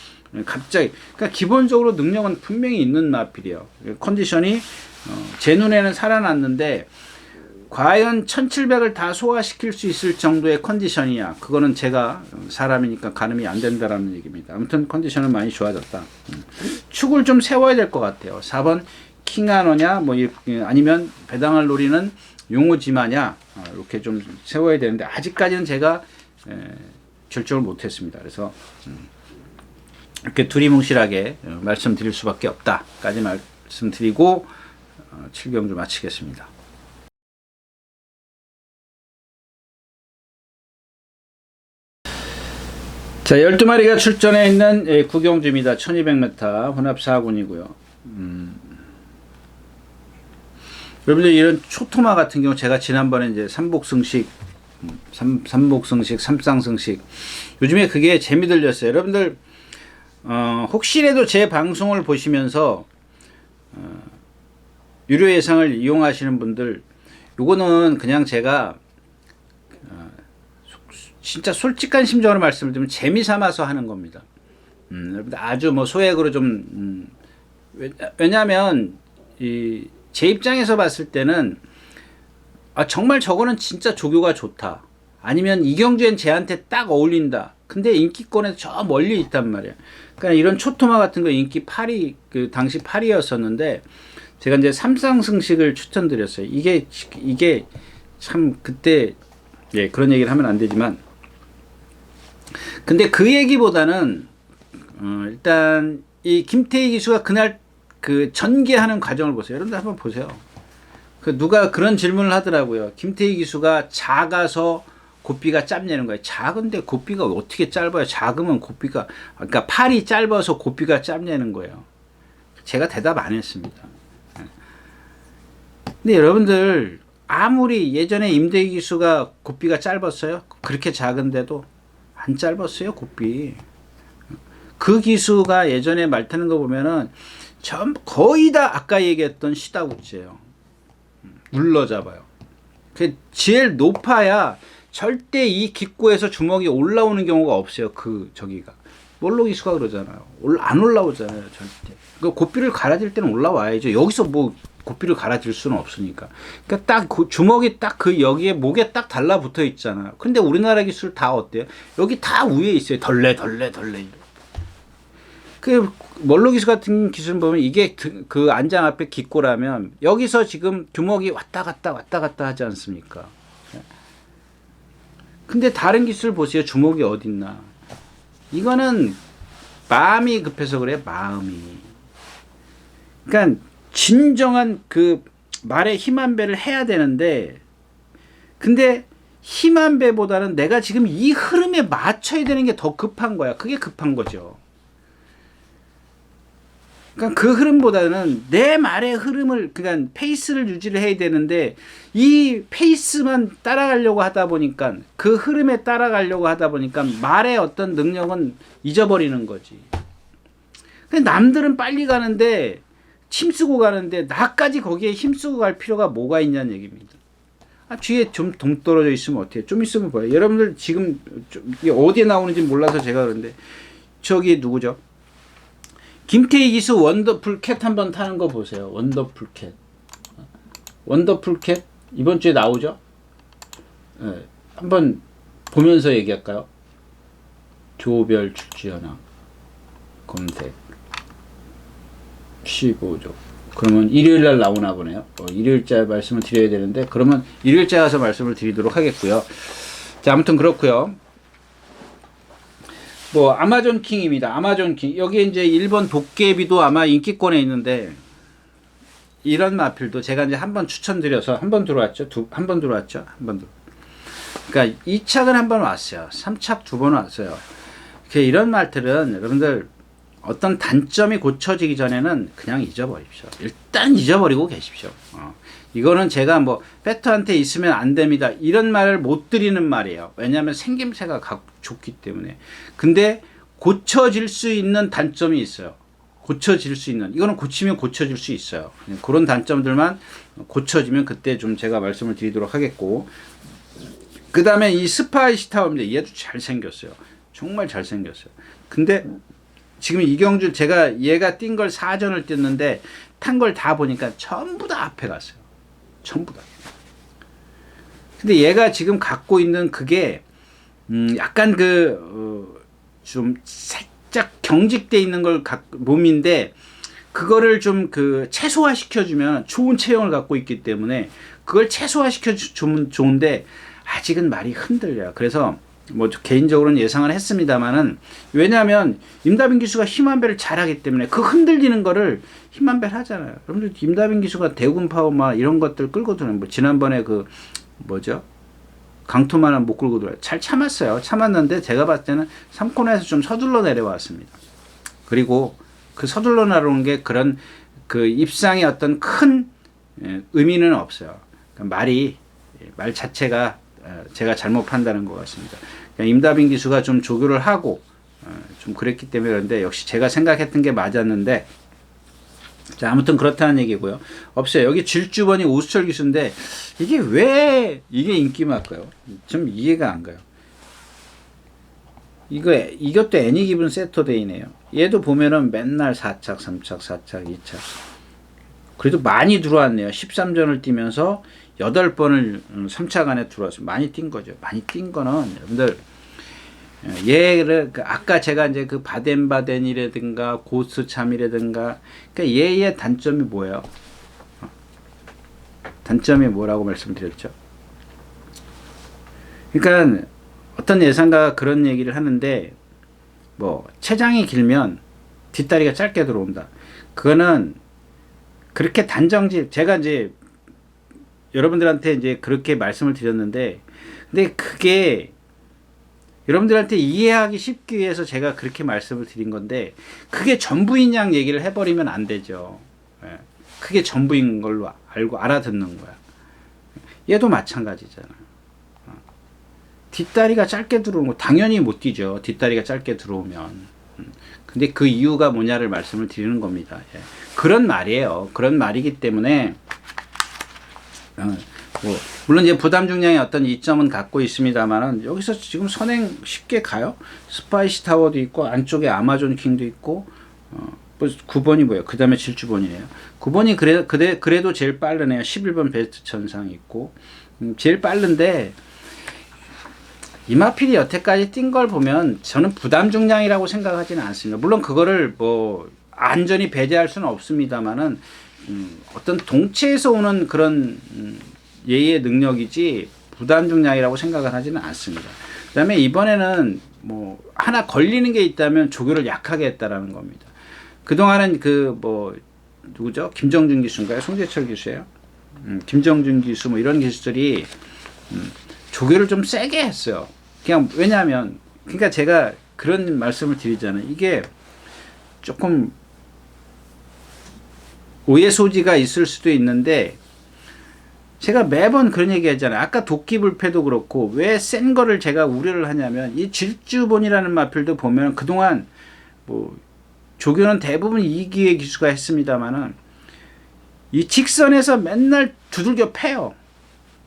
갑자기 그러니까 기본적으로 능력은 분명히 있는 마필이에요. 컨디션이 제 눈에는 살아났는데 과연 1700을 다 소화시킬 수 있을 정도의 컨디션이냐. 그거는 제가 사람이니까 가늠이 안 된다라는 얘기입니다. 아무튼 컨디션은 많이 좋아졌다. 축을 좀 세워야 될 것 같아요. 4번 킹하너냐 뭐 아니면 배당을 노리는 용오지마냐 이렇게 좀 세워야 되는데 아직까지는 제가 결정을 못했습니다. 그래서 이렇게 두리뭉실하게 말씀드릴 수밖에 없다까지 말씀드리고 7경주 마치겠습니다. 자, 12마리가 출전해 있는 구경주입니다. 1200m 혼합 4군이고요. 여러분들 이런 초토마 같은 경우 제가 지난번에 이제 삼복승식, 삼쌍승식 요즘에 그게 재미 들렸어요. 여러분들 혹시라도 제 방송을 보시면서 유료 예상을 이용하시는 분들 요거는 그냥 제가 진짜 솔직한 심정으로 말씀을 드리면 재미 삼아서 하는 겁니다. 아주 뭐 소액으로 좀 왜냐하면 제 입장에서 봤을 때는 정말 저거는 진짜 조교가 좋다. 아니면 이경주엔 쟤한테 딱 어울린다. 근데 인기권에서 저 멀리 있단 말이야. 그러니까 이런 초토마 같은 거 인기 8위 그 당시 8위였었는데 제가 이제 삼쌍승식을 추천드렸어요. 이게 참 그때 그런 얘기를 하면 안 되지만 근데 그 얘기보다는 일단 이 김태희 기수가 그날 그 전개하는 과정을 보세요. 여러분들 한번 보세요. 그 누가 그런 질문을 하더라고요. 김태희 기수가 작아서 고삐가 짧냐는 거예요. 작은데 고삐가 어떻게 짧아요? 작으면 고삐가 그러니까 팔이 짧아서 고삐가 짧냐는 거예요. 제가 대답 안 했습니다. 근데 여러분들 아무리 예전에 임대희 기수가 고삐가 짧았어요? 그렇게 작은데도 안 짧았어요, 고삐. 그 기수가 예전에 말 타는 거 보면은 거의 다 아까 얘기했던 시다국지예요. 눌러잡아요. 그 제일 높아야 절대 이 기꼬에서 주먹이 올라오는 경우가 없어요. 저기가. 몰로 기수가 그러잖아요. 안 올라오잖아요, 절대. 그 고삐를 갈아질 때는 올라와야죠. 여기서 뭐 고삐를 갈아질 수는 없으니까. 그러니까 딱 주먹이 딱 여기에 목에 딱 달라붙어 있잖아요. 근데 우리나라 기술 다 어때요? 여기 다 위에 있어요. 덜레. 그 멀로 기수 같은 기술 보면 이게 그 안장 앞에 기꼬라면 여기서 지금 주먹이 왔다 갔다 하지 않습니까? 근데 다른 기술 보세요. 주먹이 어딨나? 이거는 마음이 급해서 그래, 마음이. 그러니까 진정한 그 말에 힘 한 배를 해야 되는데, 근데 힘 한 배보다는 내가 지금 이 흐름에 맞춰야 되는 게 더 급한 거야. 그게 급한 거죠. 그러니까 그 흐름보다는 내 말의 흐름을, 그러니까 페이스를 유지를 해야 되는데, 이 페이스만 따라가려고 하다 보니까, 그 흐름에 따라가려고 하다 보니까 말의 어떤 능력은 잊어버리는 거지. 근데 남들은 빨리 가는데, 힘쓰고 가는데, 나까지 거기에 힘쓰고 갈 필요가 뭐가 있냐는 얘기입니다. 뒤에 좀 동떨어져 있으면 어때요? 좀 있으면 보여요. 여러분들 지금 이게 어디에 나오는지 몰라서 제가 그런데, 저기 누구죠? 김태희 기수 원더풀 캣 한번 타는 거 보세요. 원더풀 캣. 원더풀 캣 이번 주에 나오죠? 네, 한번 보면서 얘기할까요? 조별 출지현황 검색 15조. 그러면 일요일날 나오나 보네요. 일요일자 말씀을 드려야 되는데, 그러면 일요일자 가서 말씀을 드리도록 하겠고요. 자, 아무튼 그렇고요. 뭐 아마존 킹입니다. 아마존 킹. 여기 이제 일본 도깨비도 아마 인기권에 있는데, 이런 마필도 제가 이제 한번 추천드려서 한 번 들어왔죠. 한 번 들어왔죠. 한 번 들어. 그러니까 2착은 한 번 왔어요. 3착 2번 왔어요. 이런 말들은 여러분들 어떤 단점이 고쳐지기 전에는 그냥 잊어버립시오. 일단 잊어버리고 계십시오. 이거는 제가 뭐 배터한테 있으면 안 됩니다, 이런 말을 못 드리는 말이에요. 왜냐하면 생김새가 좋기 때문에. 근데 고쳐질 수 있는 단점이 있어요. 고쳐질 수 있는, 이거는 고치면 고쳐질 수 있어요. 그런 단점들만 고쳐지면 그때 좀 제가 말씀을 드리도록 하겠고, 그 다음에 이 스파이시타워입니다. 얘도 잘생겼어요. 정말 잘생겼어요. 근데 지금 이경주, 제가 얘가 뛴 걸 사전을 뛰었는데 탄 걸 다 보니까 전부 다 앞에 갔어요. 전부 다. 근데 얘가 지금 갖고 있는 그게 약간 좀 살짝 경직돼 있는 걸 몸인데, 그거를 좀 최소화 시켜주면 좋은 체형을 갖고 있기 때문에 그걸 최소화 시켜주면 좋은데, 아직은 많이 흔들려요. 그래서 뭐 개인적으로는 예상을 했습니다만은, 왜냐하면 임다빈 기수가 힘한 배를 잘하기 때문에 그 흔들리는 거를 힘한 배를 하잖아요. 여러분들 임다빈 기수가 대군 파워 막 이런 것들 끌고 들어요. 뭐 지난번에 강토만은 못 끌고 들어요. 잘 참았어요. 참았는데 제가 봤을 때는 3코너에서 좀 서둘러 내려왔습니다. 그리고 그 서둘러 내려오는 게 그런 입상의 어떤 큰 의미는 없어요. 그러니까 말 자체가 제가 잘못 판단한 것 같습니다. 그러니까 임다빈 기수가 좀 조교를 하고 좀 그랬기 때문에. 그런데 역시 제가 생각했던 게 맞았는데, 자, 아무튼 그렇다는 얘기고요. 없어요. 여기 질주번이 오수철 기수인데, 이게 왜 이게 인기 많을까요? 좀 이해가 안 가요. 이것도 애니 기분 세터데이네요. 얘도 보면은 맨날 4착, 3착, 4착, 2착. 그래도 많이 들어왔네요. 13전을 뛰면서 8번을 3착 안에 들어왔어요. 많이 뛴 거죠. 많이 뛴 거는 여러분들, 얘를 아까 제가 이제 바덴바덴이라든가 고스참이라든가, 그러니까 얘의 단점이 뭐예요? 단점이 뭐라고 말씀드렸죠? 그러니까 어떤 예상가가 그런 얘기를 하는데, 뭐 체장이 길면 뒷다리가 짧게 들어온다. 그거는 그렇게 제가 이제 여러분들한테 이제 그렇게 말씀을 드렸는데, 근데 그게 여러분들한테 이해하기 쉽기 위해서 제가 그렇게 말씀을 드린 건데, 그게 전부인 양 얘기를 해버리면 안 되죠. 그게 전부인 걸로 알고 알아듣는 거야. 얘도 마찬가지잖아. 뒷다리가 짧게 들어오는 거 당연히 못 뛰죠. 뒷다리가 짧게 들어오면. 근데 그 이유가 뭐냐를 말씀을 드리는 겁니다. 그런 말이에요. 그런 말이기 때문에 물론 이제 부담 중량의 어떤 이점은 갖고 있습니다만은, 여기서 지금 선행 쉽게 가요. 스파이시 타워도 있고, 안쪽에 아마존 킹도 있고, 9번이 뭐예요? 그 다음에 질주번이네요. 9번이 그래도 제일 빠르네요. 11번 베스트 천상 있고, 제일 빠른데, 이마필이 여태까지 뛴 걸 보면 저는 부담 중량이라고 생각하지는 않습니다. 물론 그거를 뭐 안전히 배제할 수는 없습니다만은, 어떤 동체에서 오는 그런 얘의 능력이지 무단중량이라고 생각을 하지는 않습니다. 그 다음에 이번에는 뭐 하나 걸리는 게 있다면 조교를 약하게 했다라는 겁니다. 그동안은 누구죠? 김정준 기수인가요? 송재철 기수예요? 김정준 기수 뭐 이런 기수들이 조교를 좀 세게 했어요. 그냥 왜냐하면 그러니까 제가 그런 말씀을 드리잖아요. 이게 조금 오해 소지가 있을 수도 있는데 제가 매번 그런 얘기 하잖아요. 아까 도끼불패도 그렇고 왜 센 거를 제가 우려를 하냐면 이 질주본이라는 마필도 보면 그동안 뭐 조교는 대부분 이기의 기수가 했습니다만은 이 직선에서 맨날 두들겨 패요.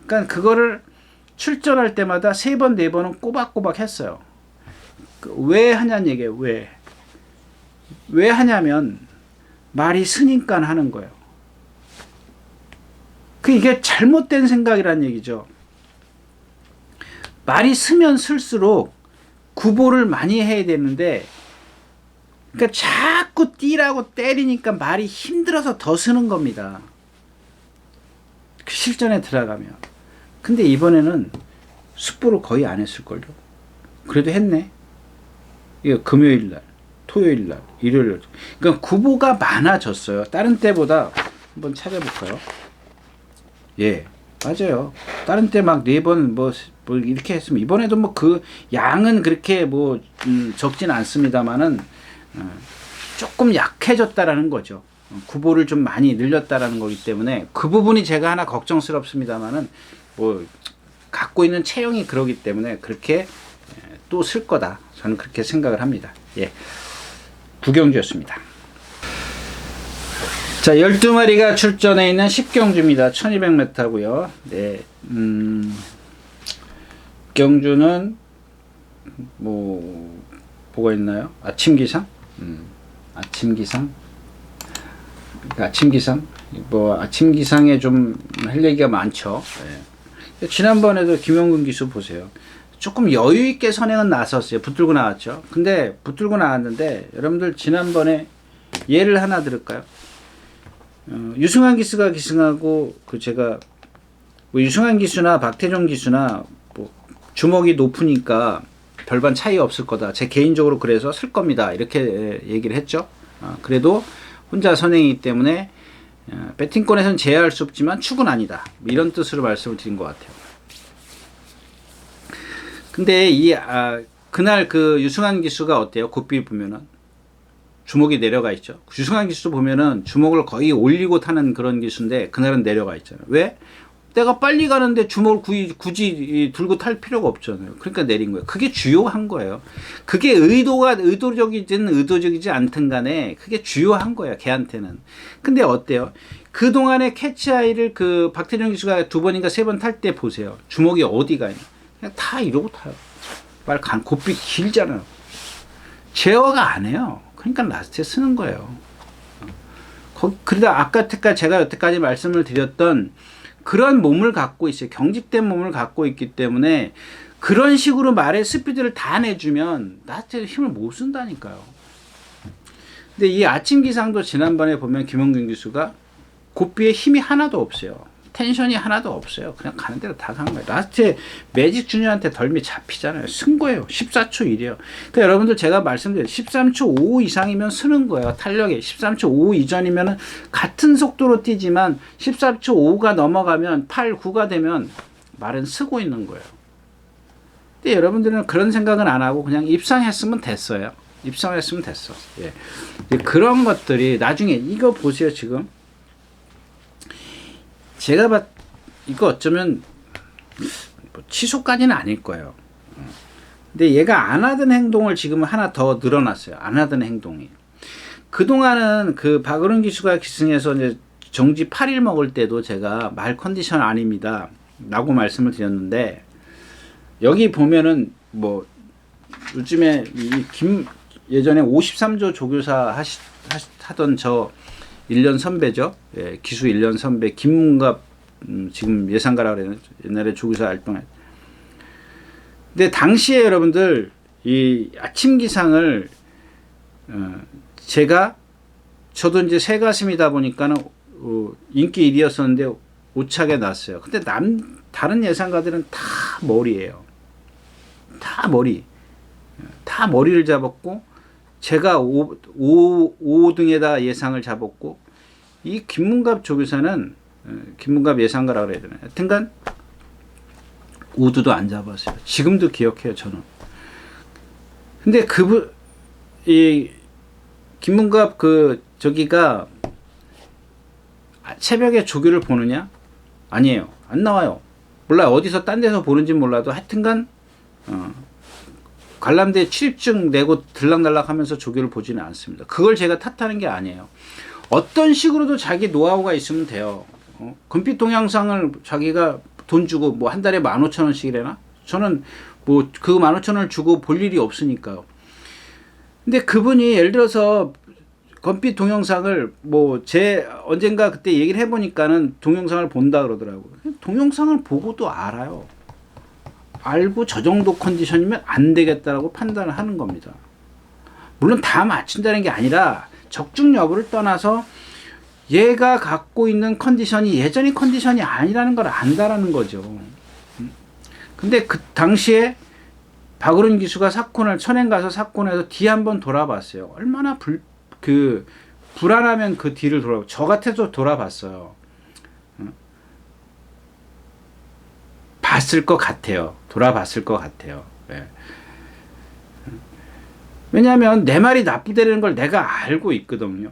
그러니까 그거를 출전할 때마다 3번, 4번은 꼬박꼬박 했어요. 왜 하냐는 얘기예요. 왜 하냐면 말이 스니까 하는 거예요. 이게 잘못된 생각이란 얘기죠. 말이 스면 쓸수록 구보를 많이 해야 되는데 그러니까 자꾸 뛰라고 때리니까 말이 힘들어서 더 쓰는 겁니다. 실전에 들어가면. 근데 이번에는 숙보를 거의 안 했을걸요. 그래도 했네. 이거 금요일날, 토요일날, 일요일날. 그러니까 구보가 많아졌어요. 다른 때보다 한번 찾아볼까요? 예, 맞아요. 다른 때 막 4번 뭐 이렇게 했으면 이번에도 뭐 그 양은 그렇게 뭐 적진 않습니다만은 조금 약해졌다라는 거죠. 구보를 좀 많이 늘렸다라는 거기 때문에 그 부분이 제가 하나 걱정스럽습니다만은 뭐 갖고 있는 체형이 그러기 때문에 그렇게 또 쓸 거다. 저는 그렇게 생각을 합니다. 예, 구경주였습니다. 자, 12마리가 출전해 있는 10경주입니다. 1200m고요. 네, 경주는 뭐가 있나요? 아침기상? 아침기상? 아침기상? 아침기상에 좀 할 얘기가 많죠. 네. 지난번에도 김영근 기수 보세요. 조금 여유있게 선행은 나섰어요. 붙들고 나왔죠. 근데 붙들고 나왔는데 여러분들 지난번에 예를 하나 들을까요? 유승환 기수가 기승하고 제가 유승환 기수나 박태종 기수나 주먹이 높으니까 별반 차이 없을 거다. 제 개인적으로 그래서 쓸 겁니다. 이렇게 얘기를 했죠. 그래도 혼자 선행이기 때문에 배팅권에서는 제어할 수 없지만 축은 아니다. 이런 뜻으로 말씀을 드린 것 같아요. 근데 그날 그 유승환 기수가 어때요? 굿비 보면은 주먹이 내려가 있죠. 유승환 기수 보면은 주먹을 거의 올리고 타는 그런 기수인데 그날은 내려가 있잖아요. 왜? 내가 빨리 가는데 주먹을 굳이 들고 탈 필요가 없잖아요. 그러니까 내린 거예요. 그게 주요한 거예요. 그게 의도적이든 의도적이지 않든 간에 그게 주요한 거예요. 걔한테는. 근데 어때요? 그동안에 캐치아이를 그 박태정 기수가 2번인가 3번 탈 때 보세요. 주먹이 어디가 있냐. 그냥 다 이러고 타요. 곱비 길잖아요. 제어가 안 해요. 그러니까 라스트에 쓰는 거예요. 그러다 제가 여태까지 말씀을 드렸던 그런 몸을 갖고 있어요. 경직된 몸을 갖고 있기 때문에 그런 식으로 말의 스피드를 다 내주면 나한테 힘을 못 쓴다니까요. 근데 이 아침 기상도 지난번에 보면 김원균 기수가 곱비에 힘이 하나도 없어요. 텐션이 하나도 없어요. 그냥 가는 대로 다 간 거예요. 라스트에 매직 주니어한테 덜미 잡히잖아요. 쓴 거예요. 14초 1이에요. 그러니까 여러분들 제가 말씀드려요. 13초 5 이상이면 쓰는 거예요. 탄력에 13초 5 이전이면 같은 속도로 뛰지만 14초 5가 넘어가면 8, 9가 되면 말은 쓰고 있는 거예요. 근데 여러분들은 그런 생각은 안 하고 그냥 입상했으면 됐어요. 입상했으면 됐어. 예. 그런 것들이 나중에 이거 보세요. 지금 제가 이거 어쩌면 취소까지는 아닐 거예요. 근데 얘가 안 하던 행동을 지금 하나 더 늘어났어요. 안 하던 행동이. 그동안은 그 박어른 기수가 기승해서 이제 정지 8일 먹을 때도 제가 말 컨디션 아닙니다. 라고 말씀을 드렸는데 여기 보면은 요즘에 예전에 53조 조교사 하던 저 1년 선배죠. 예, 기수 1년 선배 김문갑 지금 예상가라 그래요. 옛날에 조교사 활동했. 근데 당시에 여러분들 이 아침 기상을 저도 이제 새 가슴이다 보니까는 인기 1위였었는데 오차게 났어요. 근데 다른 예상가들은 다 머리예요. 다 머리. 다 머리를 잡았고, 제가 5등에다 예상을 잡았고, 이 김문갑 조교사는, 김문갑 예상가라 그래야 되나. 하여튼간, 우두도 안 잡았어요. 지금도 기억해요, 저는. 근데 이, 김문갑 저기가, 새벽에 조교를 보느냐? 아니에요. 안 나와요. 몰라요. 어디서 딴 데서 보는지 몰라도 하여튼간, 관람대 출입증 내고 들락날락 하면서 조교를 보지는 않습니다. 그걸 제가 탓하는 게 아니에요. 어떤 식으로도 자기 노하우가 있으면 돼요. 금빛 동영상을 자기가 돈 주고 뭐 한 달에 15,000원씩이래나? 저는 뭐 그 15,000원을 주고 볼 일이 없으니까요. 근데 그분이 예를 들어서 금빛 동영상을 언젠가 그때 얘기를 해보니까는 동영상을 본다 그러더라고요. 동영상을 보고도 알아요. 알고 저 정도 컨디션이면 안 되겠다라고 판단을 하는 겁니다. 물론 다 맞춘다는 게 아니라 적중 여부를 떠나서 얘가 갖고 있는 컨디션이 예전의 컨디션이 아니라는 걸 안다라는 거죠. 근데 그 당시에 박으론 기수가 천행 가서 사건에서 뒤 한번 돌아봤어요. 얼마나 불안하면 그 뒤를 저 같아도 돌아봤어요. 봤을 것 같아요. 돌아봤을 것 같아요. 네. 왜냐하면 내 말이 나쁘다는 걸 내가 알고 있거든요.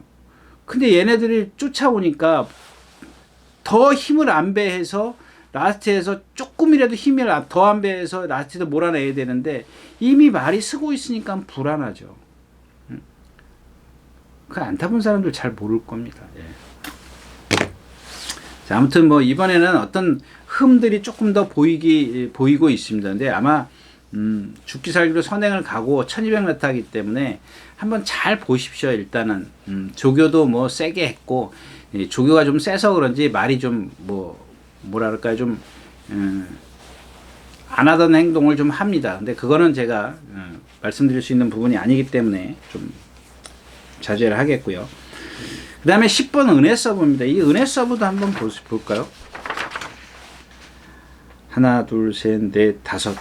근데 얘네들이 쫓아오니까 더 힘을 안배해서 라스트에서 조금이라도 힘을 더 안배해서 라스트에서 몰아내야 되는데 이미 말이 쓰고 있으니까 불안하죠. 그 안 타본 사람들 잘 모를 겁니다. 예. 자, 아무튼 이번에는 어떤 흠들이 조금 더 보이고 있습니다. 근데 아마 죽기 살기로 선행을 가고 1200m 하기 때문에 한번 잘 보십시오. 일단은 조교도 세게 했고, 조교가 좀 세서 그런지 말이 좀 뭐랄까요, 좀 안 하던 행동을 좀 합니다. 근데 그거는 제가 말씀드릴 수 있는 부분이 아니기 때문에 좀 자제를 하겠고요. 그 다음에 10번 은혜 서브입니다. 이 은혜 서브도 한번 볼까요? 하나, 둘, 셋, 넷, 다섯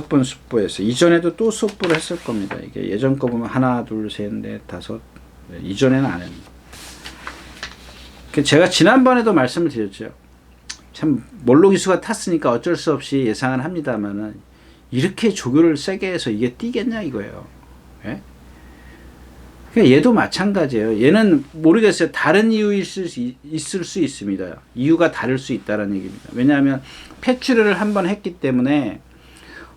번 숙보했어요. 이전에도 또 숙보를 했을 겁니다. 이게 예전 거 보면 하나, 둘, 셋, 넷, 다섯. 이전에는 안 했는데. 제가 지난번에도 말씀을 드렸죠. 참 몰로 기수가 탔으니까 어쩔 수 없이 예상은 합니다만은 이렇게 조교를 세게 해서 이게 뛰겠냐 이거예요. 예? 그러니까 얘도 마찬가지예요. 얘는 모르겠어요. 다른 이유 있을 수 있습니다. 이유가 다를 수 있다는 얘기입니다. 왜냐하면 패출을 한 번 했기 때문에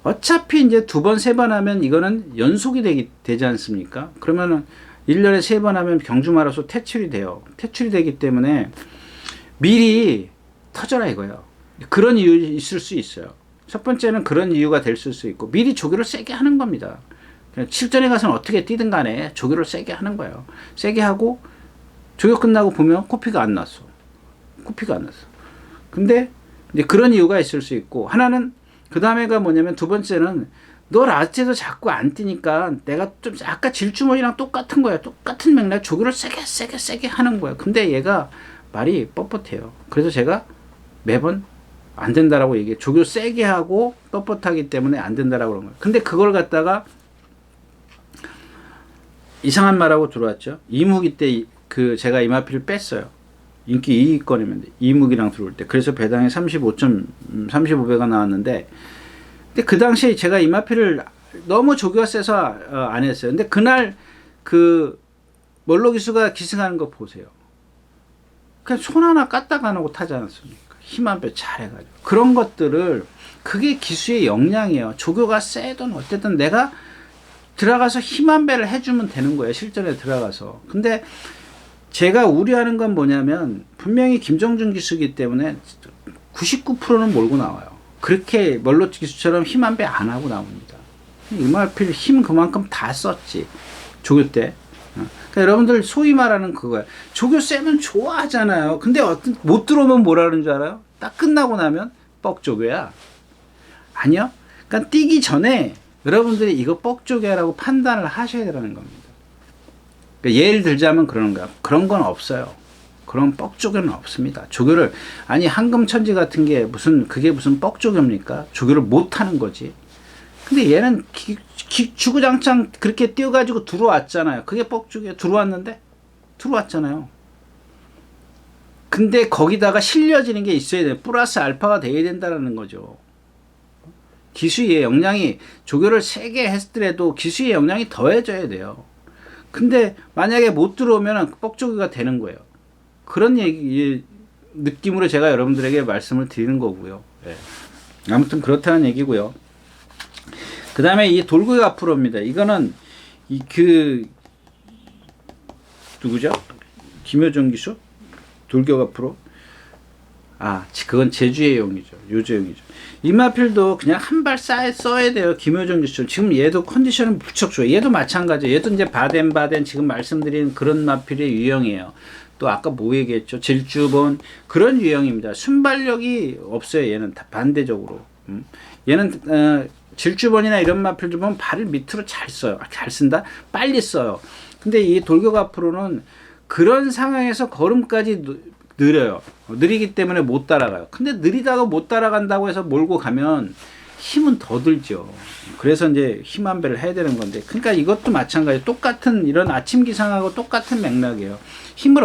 어차피 이제 2번, 3번 하면 이거는 연속이 되지 않습니까? 그러면은 1년에 3번 하면 경주마라소 퇴출이 돼요. 퇴출이 되기 때문에 미리 터져라 이거예요. 그런 이유 있을 수 있어요. 첫 번째는 그런 이유가 될 수 있고 미리 조교를 세게 하는 겁니다. 실전에 가서는 어떻게 뛰든 간에 조교를 세게 하는 거예요. 세게 하고 조교 끝나고 보면 코피가 안 났어. 근데 이제 그런 이유가 있을 수 있고, 하나는 그 다음에가 뭐냐면 두 번째는 너 라스트에서 자꾸 안 뛰니까 내가 좀 아까 질주머니랑 똑같은 거야. 똑같은 맥락 조교를 세게 하는 거야. 근데 얘가 말이 뻣뻣해요. 그래서 제가 매번 안 된다라고 얘기해. 조교 세게 하고 뻣뻣하기 때문에 안 된다라고 그런 거예요. 근데 그걸 갖다가 이상한 말하고 들어왔죠. 이무기 때 제가 이마피를 뺐어요. 인기 2위권이면 이무기랑 들어올 때. 그래서 배당에 35배가 나왔는데, 근데 그 당시에 제가 이마피를 너무 조교가 세서 안 했어요. 근데 그날 멀로 기수가 기승하는 거 보세요. 그냥 손 하나 까딱 안 하고 타지 않았습니까? 힘 한 배 잘해가지고. 그런 것들을, 그게 기수의 역량이에요. 조교가 세든 어쨌든 내가 들어가서 힘 한 배를 해주면 되는 거예요. 실전에 들어가서. 근데 제가 우려하는 건 뭐냐면, 분명히 김정준 기수이기 때문에 99%는 몰고 나와요. 그렇게 멀로 기수처럼 힘 한 배 안 하고 나옵니다. 이마필 힘 그만큼 다 썼지. 조교 때. 그러니까 여러분들 소위 말하는 그거야. 조교 세면 좋아하잖아요. 근데 못 들어오면 뭐라는 줄 알아요? 딱 끝나고 나면 뻑조교야. 아니요. 그러니까 뛰기 전에 여러분들이 이거 뻑조교라고 판단을 하셔야 되는 겁니다. 그러니까 예를 들자면 그런 건 없어요. 그런 뻑조교는 없습니다. 조교를 아니 황금천지 같은 게 그게 무슨 뻑조교입니까? 조교를 못하는 거지. 근데 얘는 주구장창 그렇게 뛰어가지고 들어왔잖아요. 그게 뻑조교. 들어왔잖아요. 근데 거기다가 실려지는 게 있어야 돼요. 플러스 알파가 돼야 된다는 거죠. 기수의 역량이 조교를 세게 했더라도 기수의 역량이 더해져야 돼요. 근데 만약에 못 들어오면 뻑조교가 되는 거예요. 그런 느낌으로 제가 여러분들에게 말씀을 드리는 거고요. 네. 아무튼 그렇다는 얘기고요. 그 다음에 이 돌고기 앞으로입니다. 이거는 누구죠? 김효정 기수? 돌격 앞으로? 그건 제주의 용이죠. 요조용이죠. 이마필도 그냥 한 발 써야 돼요. 김효정 기수. 지금 얘도 컨디션은 무척 좋아요. 얘도 마찬가지예요. 얘도 이제 바덴 지금 말씀드린 그런 마필의 유형이에요. 또 아까 뭐 얘기했죠? 질주본 그런 유형입니다. 순발력이 없어요. 얘는 다 반대적으로. 얘는 질주본이나 이런 마필들 보면 발을 밑으로 잘 써요. 잘 쓴다? 빨리 써요. 근데 이 돌격 앞으로는 그런 상황에서 걸음까지 느려요. 느리기 때문에 못 따라가요. 근데 느리다가 못 따라간다고 해서 몰고 가면 힘은 더 들죠. 그래서 이제 힘 한 배를 해야 되는 건데, 그러니까 이것도 마찬가지. 똑같은 이런 아침 기상하고 똑같은 맥락이에요. 힘을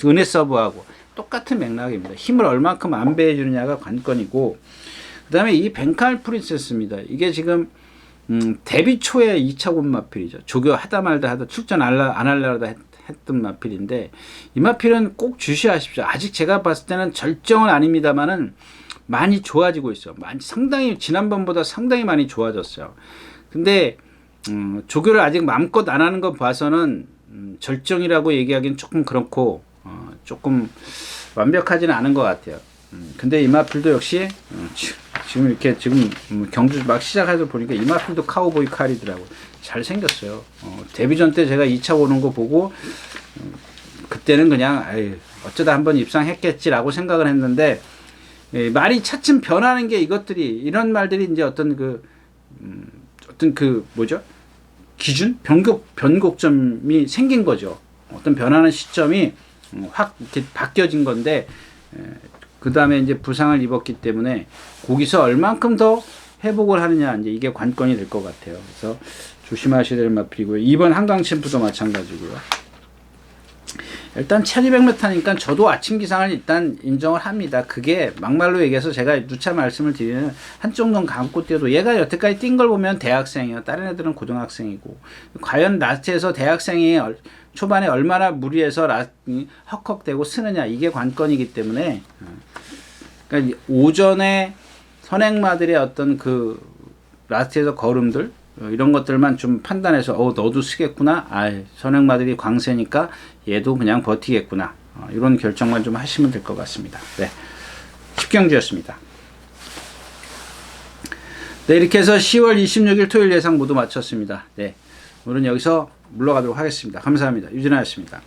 은혜 서브하고 똑같은 맥락입니다. 힘을 얼만큼 안배해 주느냐가 관건이고, 그 다음에 이 벤칼 프린세스입니다. 이게 지금 데뷔 초에 2차 군마필이죠. 조교 하다 말다 하다 출전 안 하려다 했던 마필인데, 이 마필은 꼭 주시하십시오. 아직 제가 봤을 때는 절정은 아닙니다만은 많이 좋아지고 있어요. 상당히 지난번보다 상당히 많이 좋아졌어요. 근데 조교를 아직 마음껏 안 하는 거 봐서는 절정이라고 얘기하기는 조금 그렇고 조금 완벽하지는 않은 것 같아요. 근데 이마필도 역시 지금 이렇게 경주 막 시작해서 보니까 이마필도 카우보이 칼이더라고. 잘 생겼어요. 데뷔전 때 제가 2차 오는 거 보고 그때는 그냥 어쩌다 한번 입상했겠지라고 생각을 했는데, 말이 차츰 변하는 게 이런 말들이 이제 어떤 뭐죠? 기준? 변곡점이 생긴 거죠. 어떤 변하는 시점이 확 이렇게 바뀌어진 건데, 그 다음에 이제 부상을 입었기 때문에 거기서 얼만큼 더 회복을 하느냐, 이제 이게 관건이 될 것 같아요. 그래서 조심하셔야 될 마필이고요. 이번 한강 챔프도 마찬가지고요. 일단 1200m니까 저도 아침 기상을 일단 인정을 합니다. 그게 막말로 얘기해서 제가 누차 말씀을 드리는 한쪽 눈 감고 뛰어도 얘가 여태까지 뛴 걸 보면 대학생이에요. 다른 애들은 고등학생이고, 과연 라스트에서 대학생이 초반에 얼마나 무리해서 헉헉대고 쓰느냐, 이게 관건이기 때문에, 그러니까 오전에 선행마들의 어떤 라스트에서 걸음들 이런 것들만 좀 판단해서 너도 쓰겠구나, 선행마들이 광세니까 얘도 그냥 버티겠구나, 이런 결정만 좀 하시면 될 것 같습니다. 네, 10경주였습니다. 네, 이렇게 해서 10월 26일 토요일 예상 모두 마쳤습니다. 네, 오늘은 여기서 물러가도록 하겠습니다. 감사합니다. 유진아였습니다.